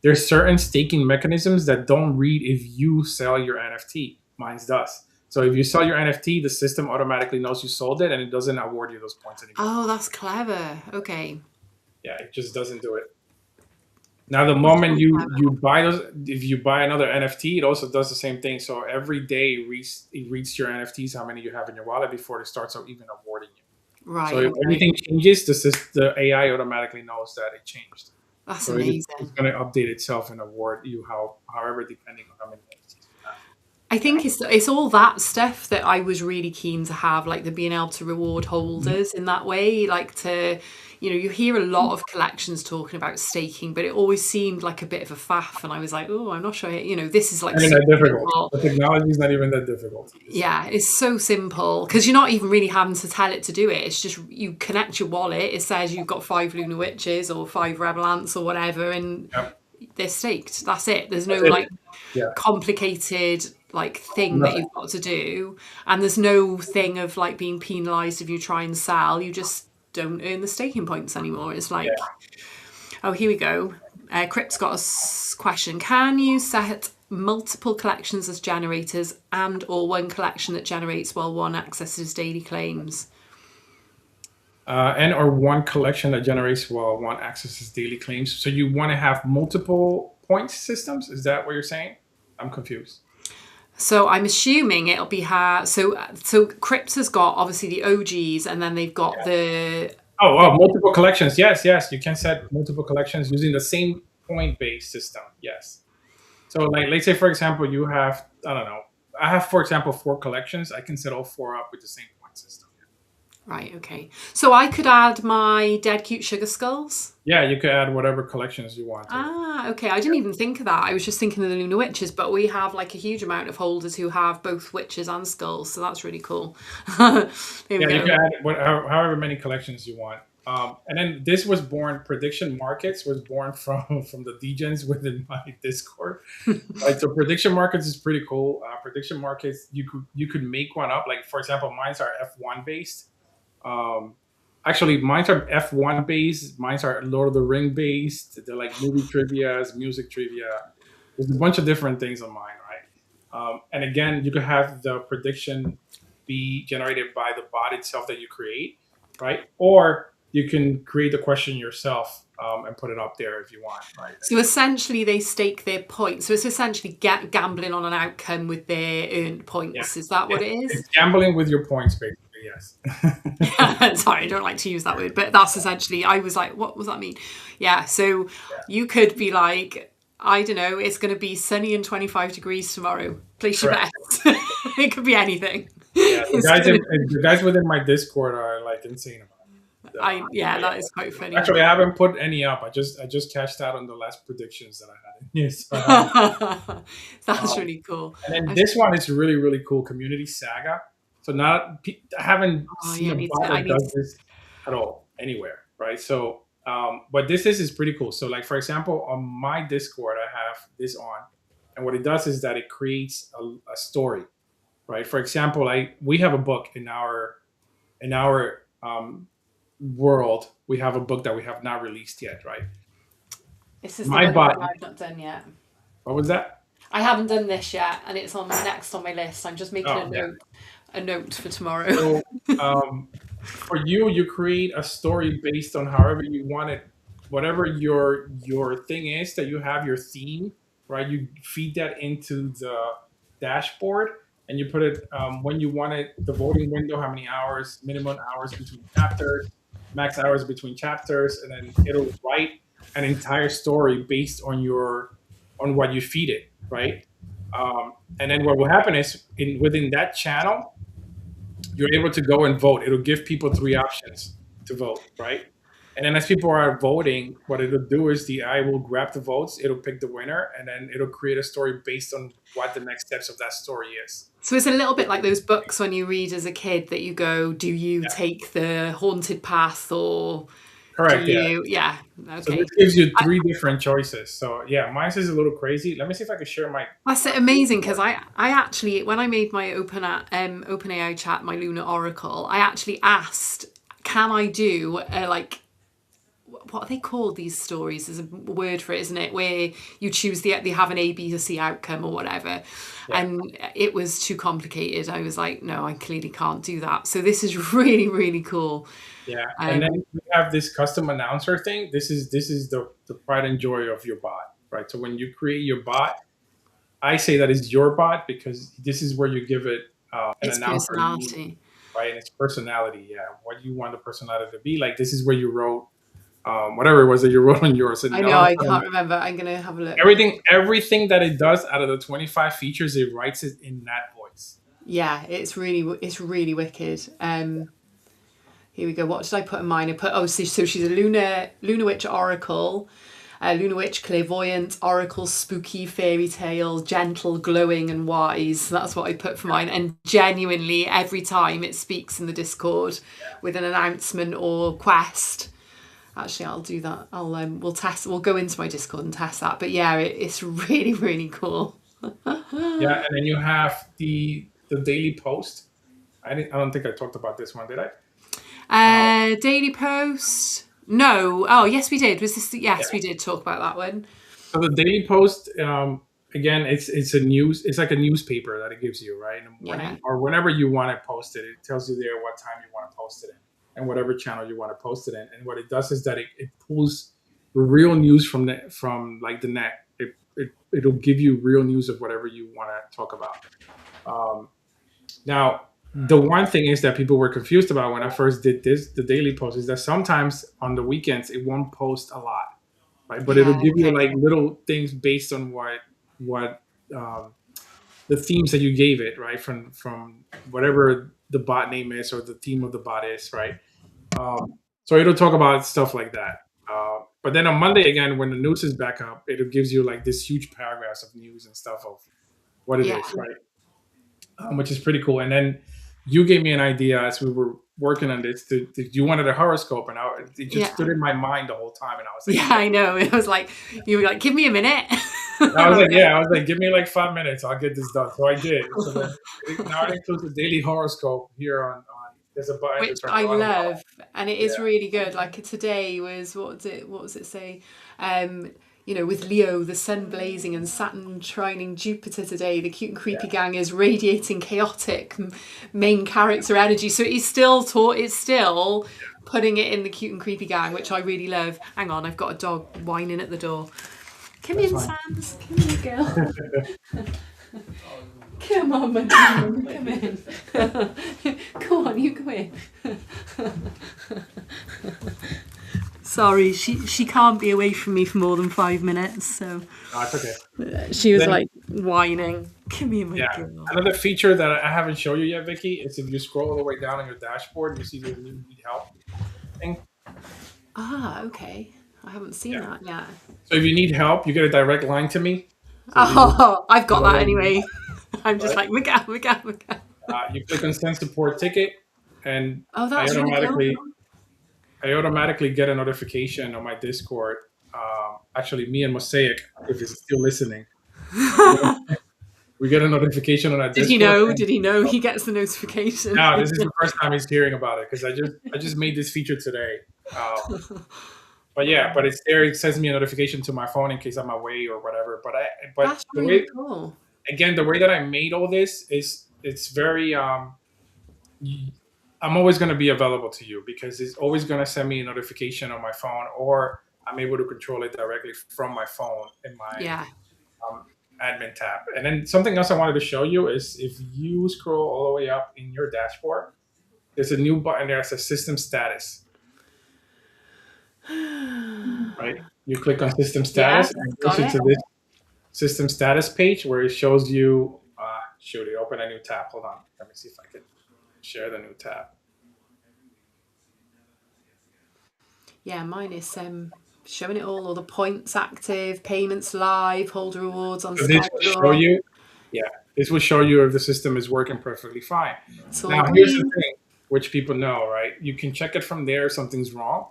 there's certain staking mechanisms that don't read if you sell your NFT. Mine does. So if you sell your NFT, the system automatically knows you sold it, and it doesn't award you those points anymore. Oh, that's clever. Okay. Yeah, it just doesn't do it. Now, the moment you buy those, if you buy another NFT, it also does the same thing. So every day it reads your NFTs, how many you have in your wallet before it starts even awarding you. Right. So if anything changes, the AI automatically knows that it changed. That's So amazing. it's going to update itself and award you however depending on how many NFTs you have. I think it's all that stuff that I was really keen to have, like the being able to reward holders in that way, like to, you hear a lot of collections talking about staking, but it always seemed like a bit of a faff, and I was like, oh, I'm not sure, this is like Not even super that difficult. simple. The technology is not even that difficult. Yeah, it's so simple because you're not even really having to tell it to do it. It's just you connect your wallet, it says you've got 5 lunar witches or 5 rebel ants or whatever, and Yep. they're staked. That's it. There's no That's it. like Yeah. complicated like thing that you've got to do, and there's no thing of like being penalized if you try and sell. You just don't earn the staking points anymore. It's like, oh, here we go. Crypt's got a question. Can you set multiple collections as generators and or one collection that generates while one accesses daily claims? And or one collection that generates while one accesses daily claims. So you want to have multiple point systems? Is that what you're saying? I'm confused. So I'm assuming it'll be so Crypt has got obviously the OGs, and then they've got the multiple collections. Yes, you can set multiple collections using the same point-based system. Yes. So like, let's say for example, you have, I don't know, I have, for example, 4 collections. I can set all 4 up with the same point system. Right, okay. So I could add my Dead Cute Sugar Skulls? Yeah, you could add whatever collections you want. Ah, okay. I didn't even think of that. I was just thinking of the Lunar Witches, but we have like a huge amount of holders who have both witches and skulls, so that's really cool. There we Yeah, go. you can add however many collections you want. And then this was born, Prediction Markets was born from the degens within my Discord. Right, so Prediction Markets is pretty cool. Prediction Markets, you could make one up. Like for example, mine's are F1 based. Actually, mine's are F1 based. Mine's are Lord of the Ring based. They're like movie trivias, music trivia. There's a bunch of different things on mine, right? And again, you could have the prediction be generated by the bot itself that you create, right? Or you can create the question yourself and put it up there if you want, right? So essentially, they stake their points. So it's essentially gambling on an outcome with their earned points. Yeah. Is that what it is? It's gambling with your points, basically. Yes. Sorry, I don't like to use that word, but that's essentially, I was like, what does that mean? Yeah, so you could be like, I don't know, it's going to be sunny and 25 degrees tomorrow. Place your bets. It could be anything. Yeah, the guys within my Discord are like insane about it. That is quite funny. Actually, I haven't put any up. I just cashed out on the last predictions that I had in here. So that's really cool. And then this one is really, really cool. Community Saga. So I haven't seen a bot that does this at all anywhere, right? So what this is pretty cool. So like, for example, on my Discord, I have this on. And what it does is that it creates a story, right? For example, we have a book in our world. We have a book that we have not released yet, right? This is my bot I've not done yet. What was that? I haven't done this yet, and it's next on my list. I'm just making a note for tomorrow. So, for you create a story based on however you want it, whatever your thing is that you have, your theme, right? You feed that into dashboard, and you put it when you want it, the voting window, how many hours, minimum hours between chapters, max hours between chapters, and then it'll write an entire story based on your on what you feed it, right? And then what will happen is within that channel, you're able to go and vote. It'll give people three options to vote, right? And then as people are voting, what it'll do is the AI will grab the votes, it'll pick the winner, and then it'll create a story based on what the next steps of that story is. So it's a little bit like those books when you read as a kid that you go, do you Yeah, take the haunted path or do correct. Yeah. you? Yeah. So Okay. this gives you three different choices. So yeah, mine is a little crazy. Let me see if I can share That's my amazing because I actually, when I made my OpenAI chat, my Luna Oracle, I actually asked, can I do like, what are they called, these stories? There's a word for it, isn't it? Where you choose they have an A, B, or C outcome or whatever. yeah. And it was too complicated. I was like, no, I clearly can't do that. So this is really, really cool. Yeah, and then Um, we have this custom announcer thing. This is the pride and joy of your bot, right? So when you create your bot, I say that is your bot because this is where you give it an its announcer name, personality. right? And its personality, yeah. What you want the personality to be like. This is where you wrote whatever it was that you wrote on yours, I and know, all of I a sudden, can't remember. I'm going to have a look. everything that it does out of the 25 features, it writes it in that voice. Yeah, it's really wicked. Here we go. What did I put in mine? I put, oh, so she's a Luna Witch Oracle, Luna Witch Clairvoyant, Oracle Spooky Fairy Tale, Gentle, Glowing, and Wise. That's what I put for mine. And genuinely, every time it speaks in the Discord with an announcement or quest. Actually, I'll do that. We'll test. We'll go into my Discord and test that. But yeah, it's really, really cool. Yeah, and then you have the daily post. I don't think I talked about this one, did I? Daily Post. No. Oh, yes, we did. Was this? Yeah. Yes, we did talk about that one. So the daily post, again, it's a news. It's like a newspaper that it gives you, right? In the Yeah. morning or whenever you want to post it, it tells you there what time you want to post it in and whatever channel you want to post it in. And what it does is that it pulls real news from like the net. It'll give you real news of whatever you want to talk about. Um, Now, the one thing is that people were confused about when I first did this, the daily post, is that sometimes on the weekends it won't post a lot, right? But it'll Yeah. give you Okay. like little things based on what um, the themes that you gave it, right? From whatever the bot name is or the theme of the bot is, right? So it'll talk about stuff like that. But then on Monday again, when the news is back up, it gives you like this huge paragraphs of news and stuff of what it Yeah. is, right? Which is pretty cool. And then you gave me an idea as we were working on this. You wanted a horoscope, and it just Yeah. stood in my mind the whole time. And I was like, Yeah. I know. It was like you were like, give me a minute. I was like, yeah, I was like, give me like 5 minutes, I'll get this done. So I did. So then now it includes a daily horoscope here on. There's a button at the Which top I bottom. love, and it Yeah, is really good. Like today was what was it say? Um, with Leo, the sun blazing and Saturn trining Jupiter today, the cute and creepy yeah, gang is radiating chaotic main character energy. So he's still taught. It's still putting it in the cute and creepy gang, which I really love. Hang on, I've got a dog whining at the door. Come that's in, fine. Sans. Come here, girl. Come on, my darling, come in. Go on, you go in. Sorry, she can't be away from me for more than 5 minutes, so No, it's okay. she was Then, like whining. Come here, my yeah, girl. another feature that I haven't shown you yet, Vicky, is if you scroll all the way down on your dashboard, you see the new need help thing. Ah, okay. I haven't seen Yeah. that yet. So if you need help, you get a direct line to me. So if you just Oh, I've got that right? anyway. I'm just like, Miguel, Miguel, Miguel. You click on send support ticket, and Oh, I that's really cool. automatically get a notification on my Discord. Actually, me and Mosaic, if he's still listening, we get a notification on our Did he Discord. know? Did he know he gets the notification? Now this is the first time he's hearing about it because I just made this feature today. But yeah, but it's there. It sends me a notification to my phone in case I'm away or whatever. But That's the really way cool. again, the way that I made all this is it's very I'm always going to be available to you because it's always going to send me a notification on my phone, or I'm able to control it directly from my phone in my Yeah. admin tab. And then something else I wanted to show you is if you scroll all the way up in your dashboard, there's a new button there that says system status, right? You click on system Yeah, status and it goes got it. into this system status page where it shows you, shoot, it opened a new tab. Hold on. Let me see if I can share the new tab. Yeah, mine is showing it all the points active, payments live, hold rewards on So this will show schedule. you, yeah, this will show you if the system is working perfectly fine. It's all Now, here's the green. thing, which people know, right? You can check it from there if something's wrong.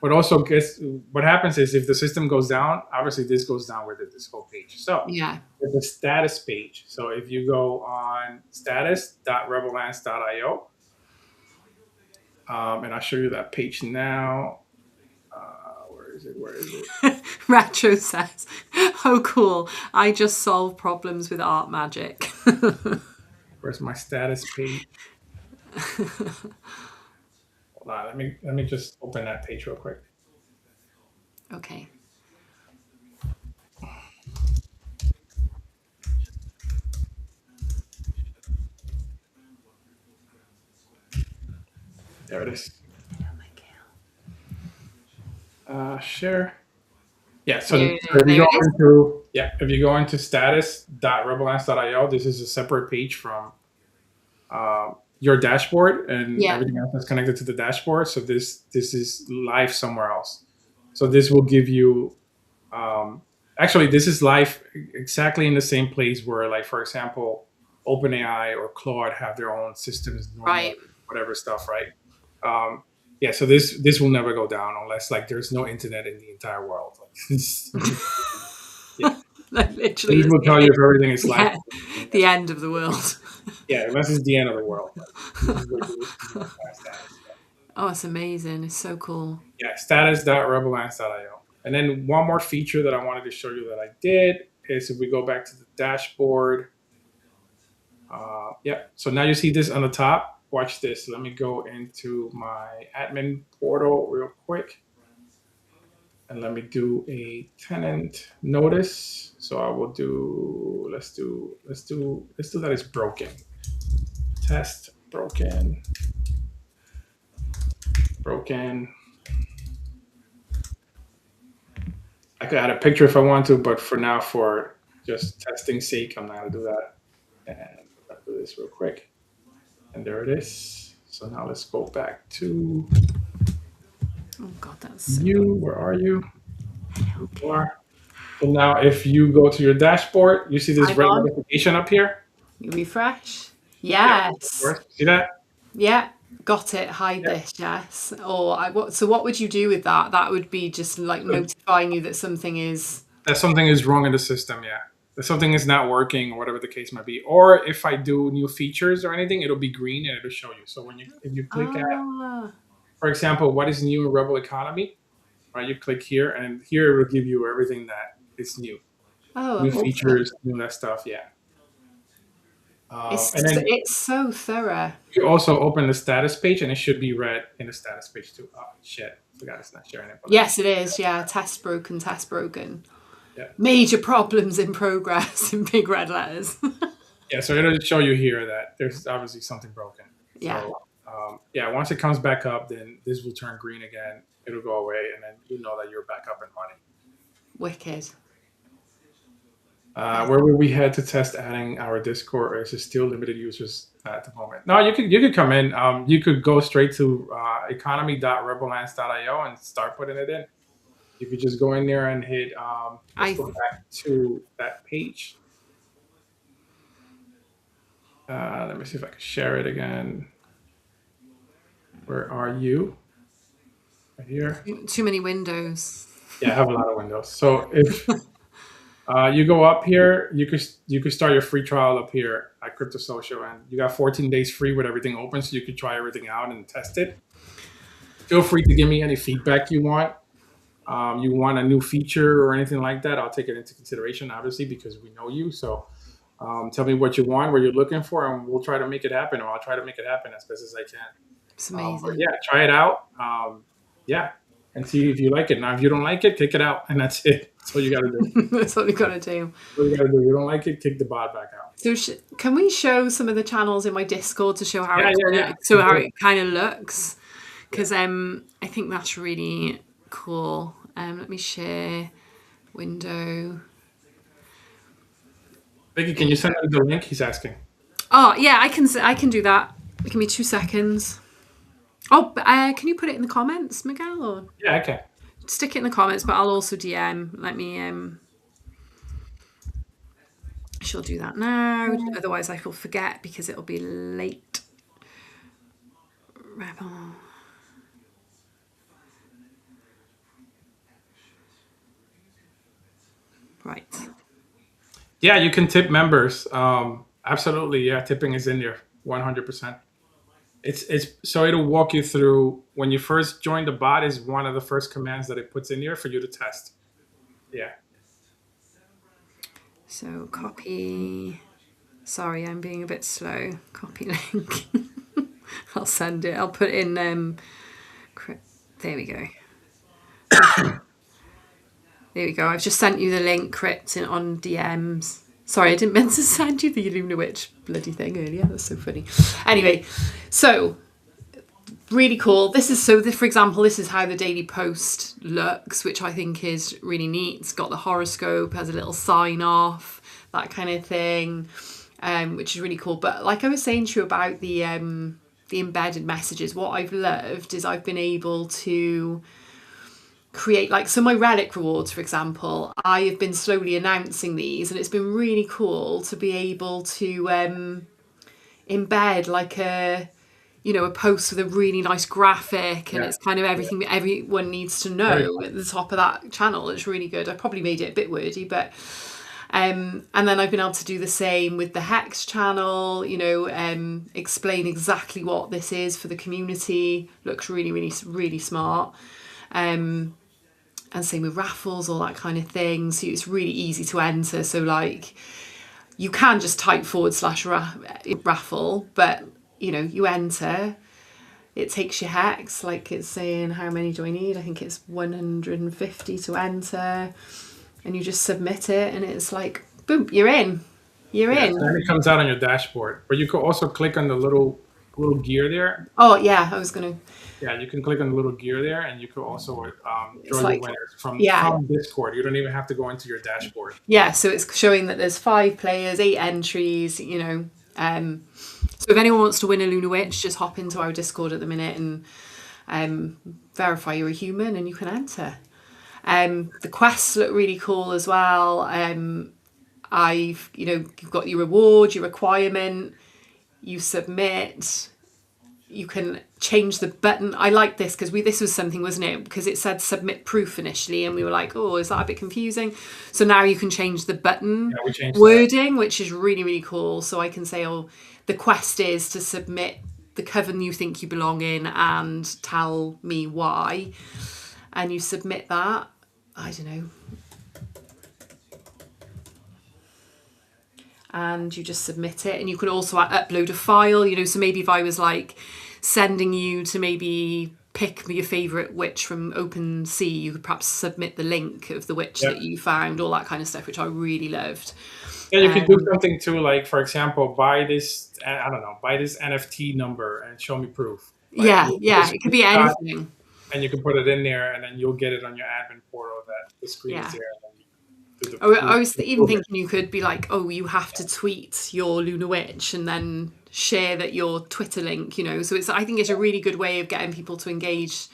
But also, guess what happens is if the system goes down, obviously this goes down with this whole page. So Yeah. there's a status page. So if you go on status.rebelance.io, and I'll show you that page now. Where is it? Where is it? Retro says, "Oh, cool! I just solve problems with art magic." Where's my status page? Hold on, let me just open that page real quick. Okay. There it is. Share. Yeah. So Yeah, if you there go it is. into if you go into status.rebelance.io, this is a separate page from your dashboard, and Yeah. everything else is connected to the dashboard. So this is live somewhere else. So this will give you. Actually, this is live exactly in the same place where, like, for example, OpenAI or Claude have their own systems, normal Right. whatever stuff, right? Um, yeah, so this will never go down unless like there's no internet in the entire world. Yeah, That literally this is will tell you if everything is live. yeah, the end of the world. Yeah, unless it's the end of the world. Like, this is what you know past status. Oh, it's amazing. It's so cool. Yeah, status.rebelance.io. And then one more feature that I wanted to show you that I did is if we go back to the dashboard. Yeah, so now you see this on the top. Watch this. Let me go into my admin portal real quick. And let me do a tenant notice. So I will do, let's do that is broken. Test broken. I could add a picture if I want to, but for now, for just testing sake, I'm not gonna do that. And I'll do this real quick. And there it is. So now let's go back to Oh God, that's so you. Where are you? You are. So now if you go to your dashboard, you see this I'm red on. notification up here? You refresh. Yeah, of Yes. course. See that? Yeah. Got it. Hide Yeah. this. Yes. Or so what would you do with that? That would be just like So notifying you that something is. that something is wrong in the system, yeah. That something is not working or whatever the case might be. Or if I do new features or anything, it'll be green and it'll show you. So when you if you click at, Ah. for example, what is new in Rebel Economy, right? You click here and here it will give you everything that is new. Oh, New awesome. features, new that stuff, yeah. It's And then it's so thorough. you also open the status page and it should be red in the status page too. Oh shit. Forgot it's not sharing it, but let me Yes, it is. Yeah. Test broken. Test broken. yeah. Major problems in progress in big red letters. Yeah, so it'll show you here that there's obviously something broken. Yeah. So yeah, once it comes back up, then this will turn green again. It'll go away, and then you know that you're back up and running. Wicked. Where would we head to test adding our Discord, or is it still limited users at the moment? No, you could come in. You could go straight to economy.rebelance.io and start putting it in. You could just go in there and hit. Let's I go back to that page. Let me see if I can share it again. Where are you? Right here. too many windows. Yeah, I have a lot of windows. So if you go up here, you could start your free trial up here at Crypto Social, and you got 14 days free with everything open, so you could try everything out and test it. Feel free to give me any feedback you want. You want a new feature or anything like that, I'll take it into consideration, obviously, because we know you. So tell me what you want, what you're looking for, and we'll try to make it happen, or I'll try to make it happen as best as I can. It's But amazing. yeah, try it out. Yeah, and see if you like it. Now, if you don't like it, kick it out, and that's it. That's all you got to do. That's what we've got to do. What you got to do. You don't like it, kick the bot back out. So can we show some of the channels in my Discord to show how Yeah, it yeah, kinda, yeah. so how Good. it kind of looks? Yeah. Because I think that's really cool. Let me share window. Vicky, can you send me the link? He's asking. Oh yeah, I can do that. Give me 2 seconds. Oh, can you put it in the comments, Miguel, or Yeah, okay. stick it in the comments? But I'll also DM. Let me. She'll do that now. Otherwise, I will forget because it'll be late. Rebel. Right. Yeah, you can tip members. Absolutely. Yeah, tipping is in there. 100%. It's so it'll walk you through when you first join the bot is one of the first commands that it puts in here for you to test. Yeah. So copy. Sorry, I'm being a bit slow. Copy link. I'll send it. I'll put in. There we go. There we go. I've just sent you the link, Crypt, on DMs. Sorry, I didn't mean to send you the Illumina Witch bloody thing earlier. That's so funny. Anyway, so really cool. This is for example, this is how the daily post looks, which I think is really neat. It's got the horoscope, has a little sign off, that kind of thing, which is really cool. But like I was saying to you about the embedded messages, what I've loved is I've been able to create so my relic rewards, for example, I have been slowly announcing these, and it's been really cool to be able to embed a post with a really nice graphic, and Yeah. it's kind of everything that everyone needs to know at the top of that channel. It's really good. I probably made it a bit wordy, but and then I've been able to do the same with the Hex channel, explain exactly what this is for the community. Looks really, really, really smart. And same with raffles, all that kind of thing. So it's really easy to enter. So you can just type / raffle, but you enter. It takes your hex, it's saying how many do I need? I think it's 150 to enter, and you just submit it, and it's like boom, you're in. You're in. And it comes out on your dashboard. But you can also click on the little gear there. Oh yeah, I was gonna. Yeah, you can click on the little gear there, and you can also draw your winners from Discord. You don't even have to go into your dashboard. Yeah, so it's showing that there's 5 players, 8 entries. So if anyone wants to win a Lunar Witch, just hop into our Discord at the minute and verify you're a human, and you can enter. The quests look really cool as well. You've got your reward, your requirement. You submit. You can change the button. I like this because this was something, wasn't it? Because it said submit proof initially, and we were like, oh, is that a bit confusing? So now you can change the button wording, which is really, really cool. So I can say, oh, the quest is to submit the coven you think you belong in and tell me why. And you submit that. I don't know. And you just submit it, and you can also upload a file, so maybe if I was sending you to maybe pick your favourite witch from OpenSea, you could perhaps submit the link of the witch that you found, all that kind of stuff, which I really loved. Yeah, you could do something too, for example, buy this NFT number and show me proof. It could be anything. And you can put it in there, and then you'll get it on your admin portal that the screen is there. I was even thinking you could be like, oh, you have to tweet your Lunar Witch and then share your Twitter link, So I think it's a really good way of getting people to engage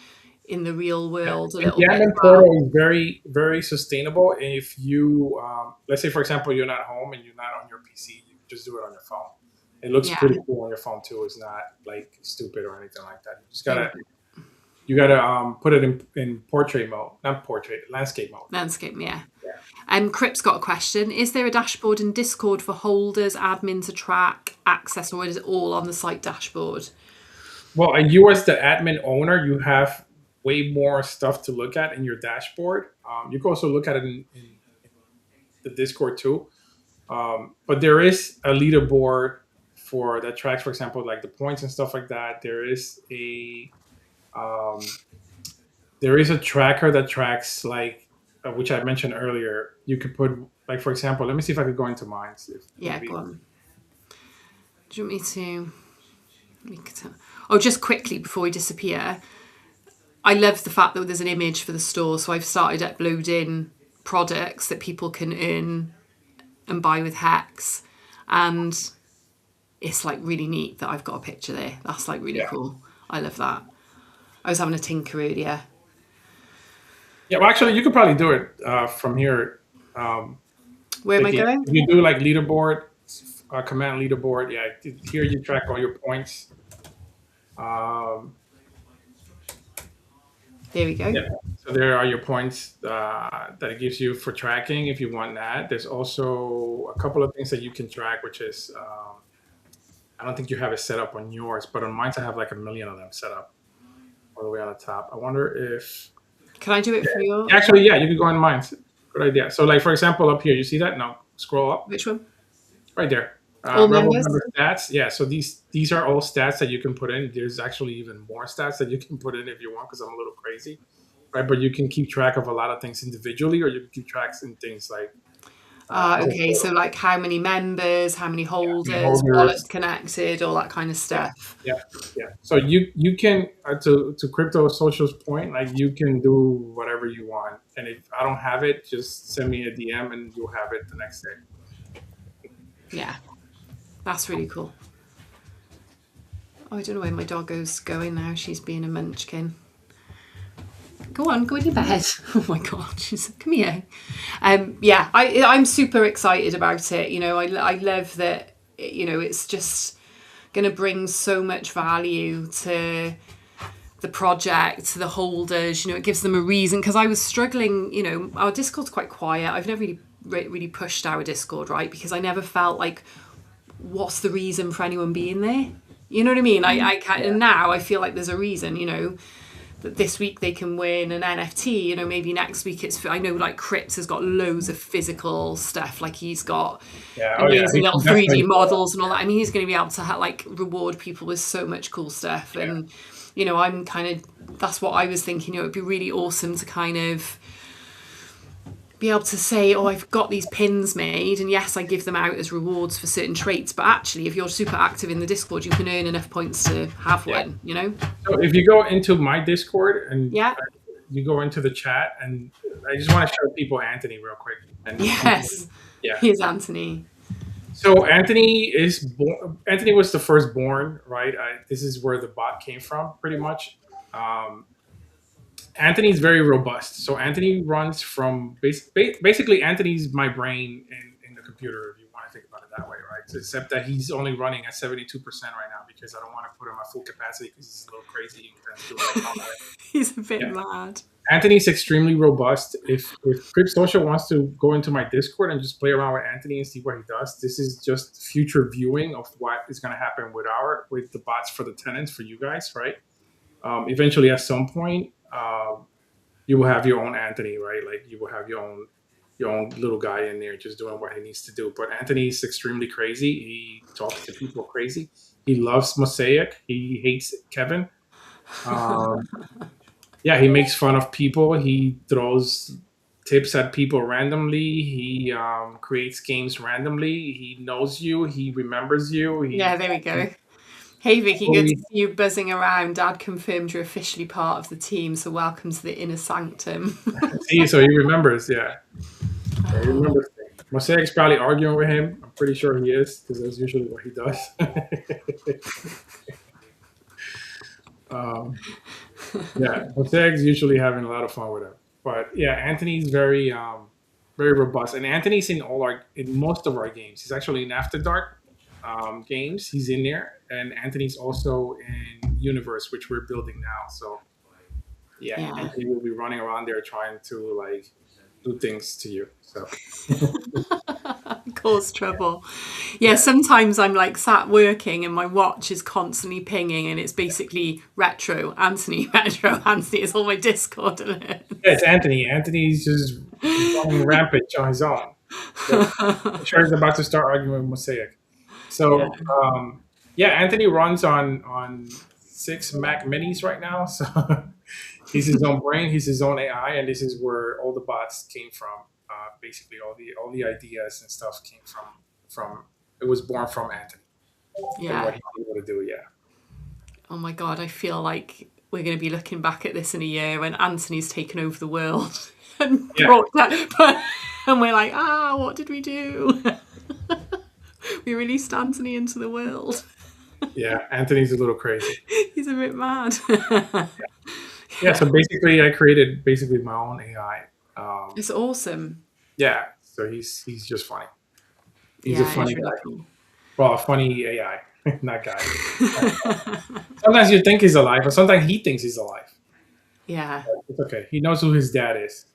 in the real world a little bit. The admin portal is very, very sustainable. And if you, let's say, for example, you're not home and you're not on your PC, you just do it on your phone. It looks pretty cool on your phone too. It's not stupid or anything like that. You gotta put it in portrait mode, not portrait, landscape mode. Landscape, yeah. Crip's got a question. Is there a dashboard in Discord for holders, admin to track access, or is it all on the site dashboard? Well, you as the admin owner, you have way more stuff to look at in your dashboard. You can also look at it in the Discord too. But there is a leaderboard that tracks, for example, the points and stuff like that. There is a there is a tracker that tracks like which I mentioned earlier. You could put like for example, let me see if I could go into mine. If Yeah, go maybe on. Do you want me to? Oh, just quickly before we disappear, I love the fact that there's an image for the store, so I've started uploading products that people can earn and buy with Hex, and it's like really neat that I've got a picture there. That's like really yeah. cool. I love that. I was having a tinker earlier. Yeah, well, actually, you could probably do it from here. Um, Where am like I yeah, going? if you do like leaderboard, command leaderboard. Yeah, here you track all your points. Um, There we go. yeah, so there are your points that it gives you for tracking. If you want that, there's also a couple of things that you can track, which is I don't think you have it set up on yours, but on mine I have like a million of them set up all the way on the top. I wonder if Can I do it for your actually, yeah, you could go on mine. Good idea. So, like for example, up here, you see that? No, scroll up which one? right there. All Rebel members. member stats. Yeah, so these are all stats that you can put in. There's actually even more stats that you can put in if you want, because I'm a little crazy, right? But you can keep track of a lot of things individually, or you can keep tracks in things like Okay, so like how many members, how many holders, holders. wallets connected, all that kind of Yeah, stuff. yeah, yeah. So you can to crypto social's point, like you can do whatever you want, and if I don't have it, just send me a DM and you'll have it the next day. Yeah, that's really cool. Oh, I don't know where my doggo's going now. She's being a munchkin. Go on, go in your bed. Oh my god, she's come here. Yeah, I'm super excited about it. You know, I love that. You know, it's just going to bring so much value to the project, to the holders. You know, it gives them a reason, because I was struggling. You know, our Discord's quite quiet. I've never really pushed our Discord, right, because I never felt like, what's the reason for anyone being there? You know what I mean? I can't, Yeah, and now I feel like there's a reason. You know, that this week they can win an NFT, you know, maybe next week it's, I know like Crips has got loads of physical stuff, like he's got yeah. Oh yeah, amazing we little can 3D definitely. models and all that. I mean, he's going to be able to like reward people with so much cool stuff. Yeah, And, you know, I'm kind of, that's what I was thinking, you know, it'd be really awesome to kind of be able to say, oh, I've got these pins made, and yes, I give them out as rewards for certain traits, but actually, if you're super active in the Discord, you can earn enough points to have yeah. one, you know? So if you go into my Discord and Yeah. you go into the chat, and I just want to show people Anthony real quick, and Yes. yeah. Here's Anthony. So Anthony is Anthony was the firstborn, right? This is where the bot came from, pretty much. Um, Anthony's very robust. So Anthony runs from basically Anthony's my brain in the computer, if you want to think about it that way, right? So except that he's only running at 72% right now because I don't want to put him at full capacity because he's a little crazy and tends to like all that. He's a bit Yeah. mad. Anthony's extremely robust. If Crip Social wants to go into my Discord and just play around with Anthony and see what he does, this is just future viewing of what is going to happen with the bots for the tenants for you guys, right? Eventually, at some point, you will have your own Anthony, right? Like you will have your own little guy in there just doing what he needs to do. But Anthony's extremely crazy. He talks to people crazy. He loves Mosaic. He hates Kevin. Um, yeah, he makes fun of people. He throws tips at people randomly. He creates games randomly. He knows you. He remembers you. Yeah, there we go. Hey Vicky, good to Fully, see you buzzing around. Dad confirmed you're officially part of the team, so welcome to the inner sanctum. see, so he remembers. Yeah, he remembers things. Mosaic's probably arguing with him. I'm pretty sure he is because that's usually what he does. um, yeah, Mosaic's usually having a lot of fun with him. But yeah, Anthony's very robust, and Anthony's in most of our games. He's actually in After Dark games. He's in there, and Anthony's also in Universe, which we're building now. So yeah, Yeah. Anthony will be running around there trying to like do things to you. So Cause trouble. Yeah, sometimes I'm like sat working and my watch is constantly pinging and it's basically retro Anthony, retro Anthony. It's all my Discord alerts. yeah, it's Anthony. Anthony's just running rampage on his own. So I'm sure he's about to start arguing with Mosaic. Yeah. So yeah, Anthony runs on 6 Mac Minis right now. So he's his own brain, he's his own AI, and this is where all the bots came from. Basically, all the ideas and stuff came from. It was born from Anthony and Yeah. what he was able to do. Yeah, Oh my God, I feel like we're going to be looking back at this in a year when Anthony's taken over the world and yeah, brought that. And we're like, what did we do? We released Anthony into the world. yeah. Anthony's a little crazy. He's a bit mad. Yeah. So basically, I created basically my own AI. It's awesome. Yeah. So he's just funny. He's a Yeah, it's funny really guy. cool. Well, a funny AI, not guy. Sometimes you think he's alive, but sometimes he thinks he's alive. Yeah. It's okay. He knows who his dad is.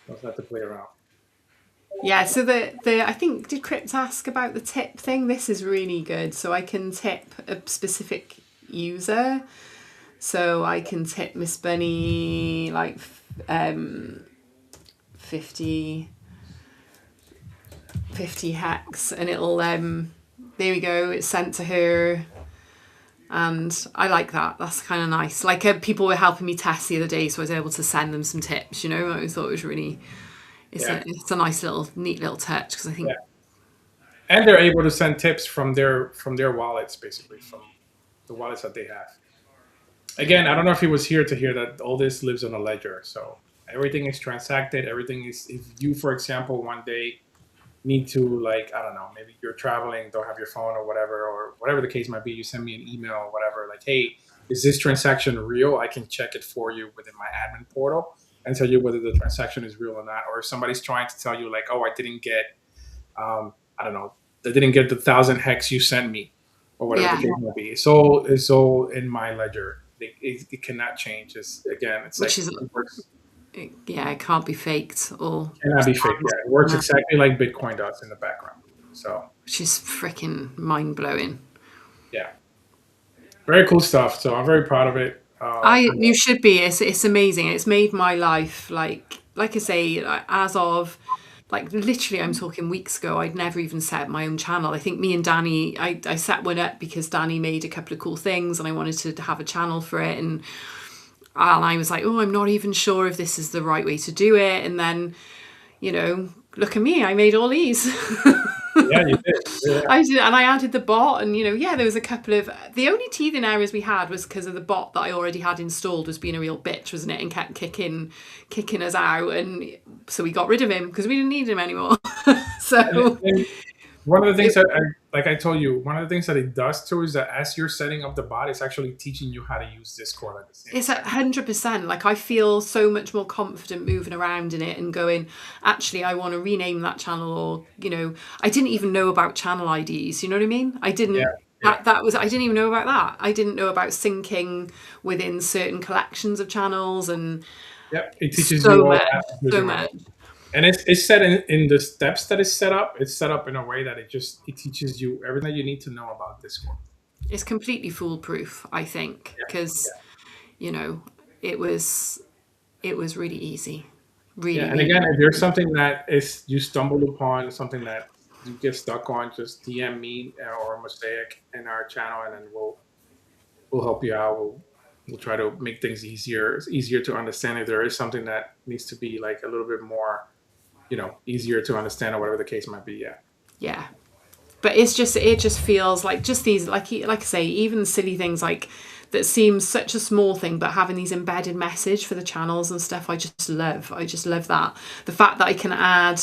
Doesn't have to play around. Yeah, so the I think, did Crypt ask about the tip thing? This is really good. So I can tip a specific user. So I can tip Miss Bunny like 50 hex, and it'll there we go, it's sent to her. And I like that. That's kind of nice. Like people were helping me test the other day, so I was able to send them some tips. I thought it was really, it's a nice little, neat little touch, because I think, And they're able to send tips from their wallets, basically from the wallets that they have. Again, I don't know if he was here to hear that all this lives on a ledger. So everything is transacted. Everything is. If you, for example, one day need to, like, I don't know, maybe you're traveling, don't have your phone or whatever the case might be, you send me an email or whatever, like, hey, is this transaction real? I can check it for you within my admin portal and tell you whether the transaction is real or not. Or if somebody's trying to tell you, like, oh, I didn't get, I don't know, I didn't get the 1,000 hex you sent me, or whatever the case might be. It's all in my ledger. It cannot change. It's which is, it works. Yeah, it can't be faked or Cannot be fake. Yeah, it works exactly like Bitcoin does in the background. So, which is freaking mind blowing. yeah, very cool stuff. So I'm very proud of it. You should be. It's amazing. It's made my life like I say, as of like literally, I'm talking weeks ago. I'd never even set up my own channel. I think me and Danny, I set one up because Danny made a couple of cool things, and I wanted to have a channel for it, and I was like, oh, I'm not even sure if this is the right way to do it. And then, look at me, I made all these. Yeah, you did. Yeah. I did, and I added the bot, and there was a couple of, the only teething areas we had was because of the bot that I already had installed was being a real bitch, wasn't it, and kept kicking us out, and so we got rid of him because we didn't need him anymore. So and one of the things like I told you, one of the things that it does too is that as you're setting up the bot, it's actually teaching you how to use Discord at the same it's time. 100%. Like I feel so much more confident moving around in it and going, actually, I want to rename that channel, or I didn't even know about channel IDs. You know what I mean? I didn't. Yeah. I didn't even know about that. I didn't know about syncing within certain collections of channels, and It teaches so you all much, that. so much. And it's set in the steps that it's set up. It's set up in a way that it teaches you everything that you need to know about Discord. It's completely foolproof, I think, because it was really easy. Really, and again, if there's something that is you stumbled upon, something that you get stuck on, just DM me or Mosaic in our channel, and then we'll help you out. We'll try to make things easier to understand. If there is something that needs to be like a little bit more, easier to understand, or whatever the case might be. Yeah. But it just feels like just these, like I say, even silly things like that seem such a small thing, but having these embedded message for the channels and stuff, I just love that. The fact that I can add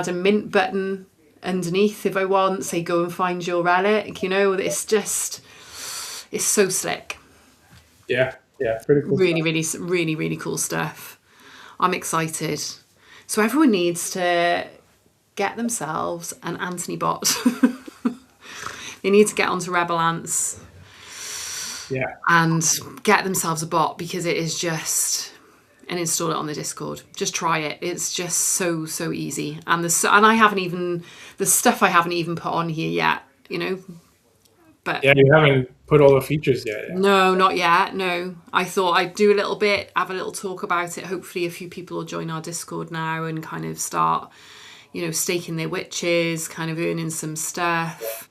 a mint button underneath if I want, say go and find your relic, it's so slick. Yeah, pretty cool. Really cool stuff. I'm excited. So everyone needs to get themselves an Anthony bot. They need to get onto Rebel Ants. Yeah. And get themselves a bot, because it is just, and install it on the Discord. Just try it. It's just so easy. And I haven't even, the stuff I haven't even put on here yet, But yeah, you haven't put all the features yet. Yeah. No, not yet. No, I thought I'd do a little bit, have a little talk about it. Hopefully, a few people will join our Discord now and kind of start, staking their witches, kind of earning some stuff.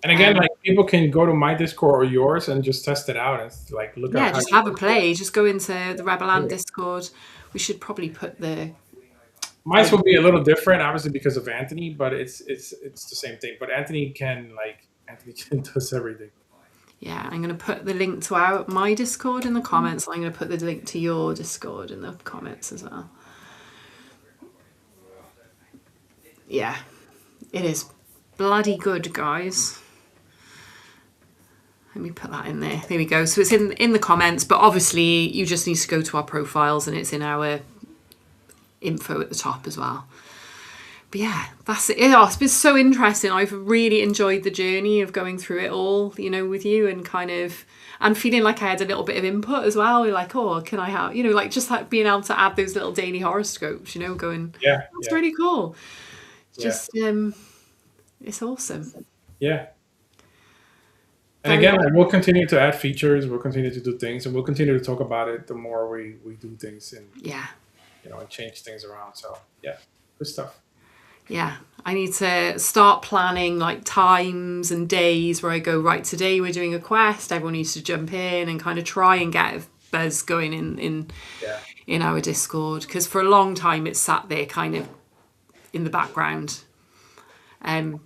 And again, like people can go to my Discord or yours and just test it out and like look at Yeah, how just you have a work with play. Just go into the Rebel Ant it. Discord. We should probably put the Mine will be a little different, obviously because of Anthony, but it's the same thing. But Anthony can does everything. yeah. I'm going to put the link to my Discord in the comments. I'm going to put the link to your Discord in the comments as well. Yeah, it is bloody good, guys. Let me put that in there. There we go. So it's in the comments, but obviously you just need to go to our profiles and it's in our info at the top as well. But yeah, that's it. It's been so interesting. I've really enjoyed the journey of going through it all, with you and and feeling like I had a little bit of input as well. You're like, oh, can I have, like just being able to add those little daily horoscopes, going, Yeah, that's really cool. yeah, Just, it's awesome. yeah. And again, like, we'll continue to add features. We'll continue to do things, and we'll continue to talk about it. The more we do things and yeah, and change things around. So yeah, good stuff. Yeah, I need to start planning like times and days where I go, right, today we're doing a quest. Everyone needs to jump in and kind of try and get a buzz going in our Discord, because for a long time it's sat there kind of in the background.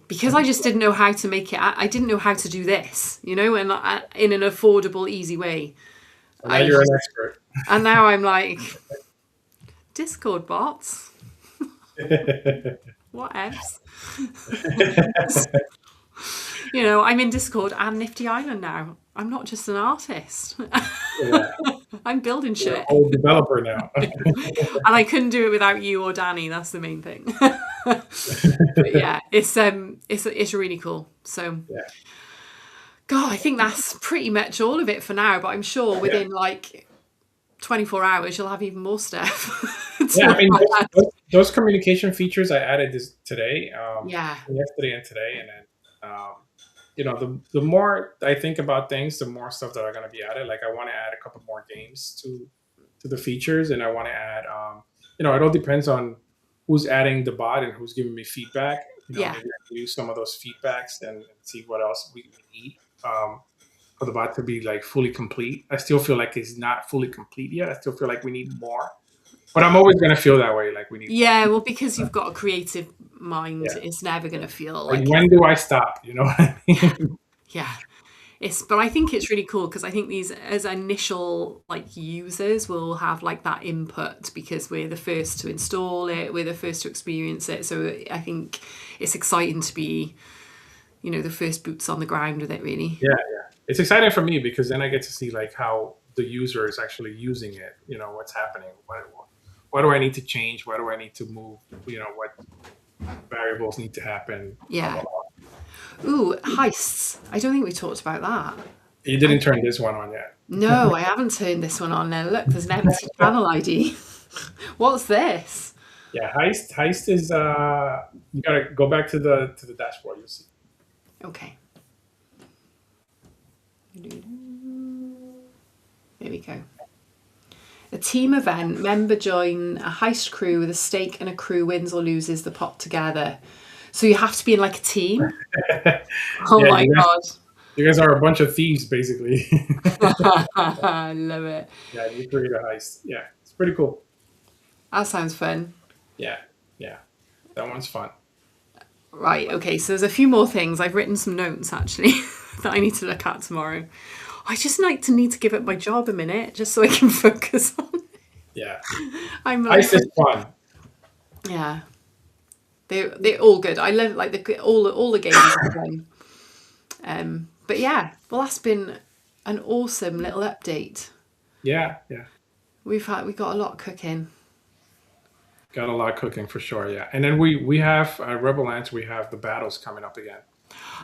Because I just didn't know how to make it. I didn't know how to do this, and in an affordable, easy way. And now you're an expert. And now I'm like, Discord bots. What else? I'm in Discord and Nifty Island now. I'm not just an artist. Yeah. I'm building shit. You're a whole developer now. And I couldn't do it without you or Danny. That's the main thing. But yeah, it's really cool. So yeah. God, I think that's pretty much all of it for now. But I'm sure within like 24 hours you'll have even more stuff. Yeah, I mean those communication features I added today. Yesterday and today, and then the more I think about things, the more stuff that are going to be added. Like I want to add a couple more games to the features, and I want to add. It all depends on who's adding the bot and who's giving me feedback. Maybe I can use some of those feedbacks and see what else we need for the bot to be like fully complete. I still feel like it's not fully complete yet. I still feel like we need more. But I'm always going to feel that way, like we need. Yeah, well, because you've got a creative mind, it's never going to feel like. When do I stop? You know what I mean? Yeah, but I think it's really cool because I think these as initial like users will have like that input because we're the first to install it, we're the first to experience it. So I think it's exciting to be, the first boots on the ground with it. Really. Yeah. It's exciting for me because then I get to see like how the user is actually using it. What's happening. What do I need to change? What do I need to move? What variables need to happen? Yeah. Ooh, heists. I don't think we talked about that. You didn't turn this one on yet. No, I haven't turned this one on now. Look, there's an empty channel ID. What's this? Yeah, heist is you gotta go back to the dashboard, you'll see. Okay. There we go. A team event. Member join a heist crew with a stake, and a crew wins or loses the pot together. So you have to be in like a team. Oh my God. You guys are a bunch of thieves, basically. I love it. Yeah, you create a heist. Yeah, it's pretty cool. That sounds fun. Yeah. That one's fun. Right, okay, so there's a few more things. I've written some notes, actually, that I need to look at tomorrow. I just need to give up my job a minute, just so I can focus on it. Yeah. Heist is fun. Yeah. They're all good. I love like all the games I've done. But yeah, well, that's been an awesome little update. Yeah. We got a lot cooking. Got a lot cooking for sure. Yeah, and then we have Rebel Ants. We have the battles coming up again.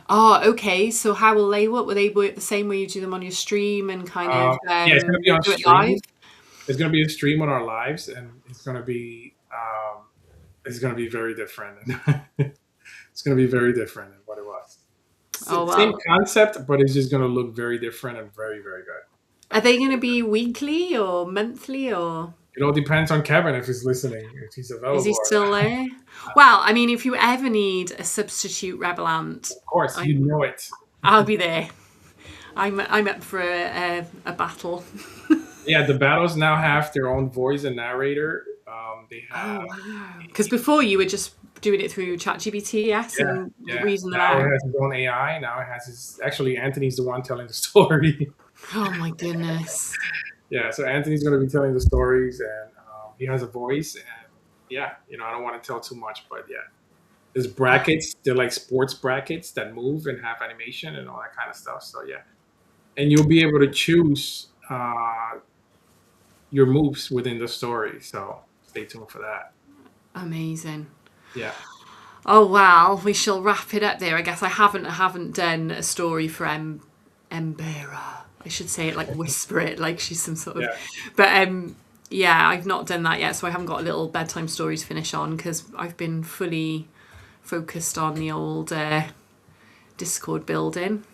Oh, okay. So how will they work? Will they work the same way you do them on your stream and kind of it's going to be on do stream. It live? It's going to be a stream on our lives, and it's going to be very different. It's going to be very different than what it was. Same concept, but it's just going to look very different and very, very good. Are they going to be weekly or monthly or? It all depends on Kevin if he's listening, if he's available. Is he still there? Well, I mean, if you ever need a substitute Rebel Ant, of course, you know it. I'll be there. I'm up for a battle. Yeah, the battles now have their own voice and narrator. They Oh have wow! Because before you were just doing it through ChatGPT, yes, yeah, and yeah. reading them Now it out. has its own AI. Now it has its actually Anthony's the one telling the story. Oh my goodness. Yeah, so Anthony's going to be telling the stories, and he has a voice. And yeah, I don't want to tell too much, but yeah, there's brackets. They're like sports brackets that move and have animation and all that kind of stuff. So yeah, and you'll be able to choose your moves within the story. So stay tuned for that. Amazing. Yeah. Oh well, we shall wrap it up there. I guess I haven't done a story for Embera. I should say it like whisper it like she's some sort of, Yeah. but yeah, I've not done that yet, so I haven't got a little bedtime story to finish on because I've been fully focused on the old Discord building.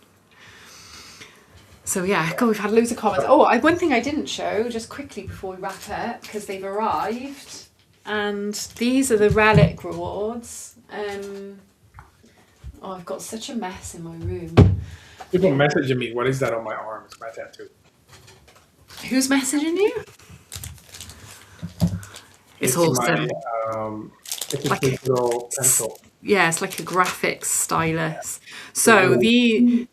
So yeah, God, we've had loads of comments. Oh, one thing I didn't show just quickly before we wrap up because they've arrived, and these are the relic rewards. Oh, I've got such a mess in my room. People messaging me. What is that on my arm? It's my tattoo. Who's messaging you? It's awesome. It's a Like- digital pencil. Yeah, it's like a graphics stylus. So these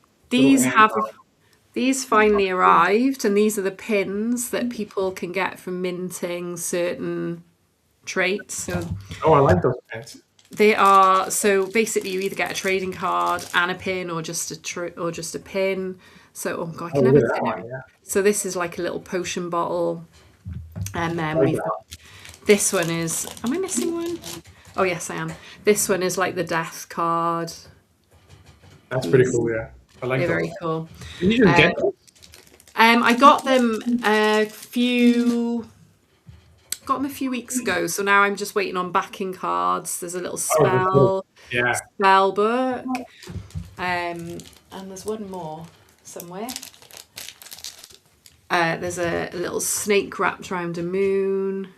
finally arrived, and these are the pins that people can get from minting certain traits. So Oh, I like those pens. they are, so basically you either get a trading card and a pin, or just a pin. So oh god, I can never Look at say that it. one, yeah. So this is like a little potion bottle, and then Like we've that. got this one is. Am I missing one? Oh yes, I am. This one is like the death card. That's pretty cool, yeah. I like They're those. very cool. Can you just get those? I got them a few weeks ago, so now I'm just waiting on backing cards. There's a little Oh, that's cool. Yeah. spell book, and there's one more somewhere. There's a little snake wrapped around a moon.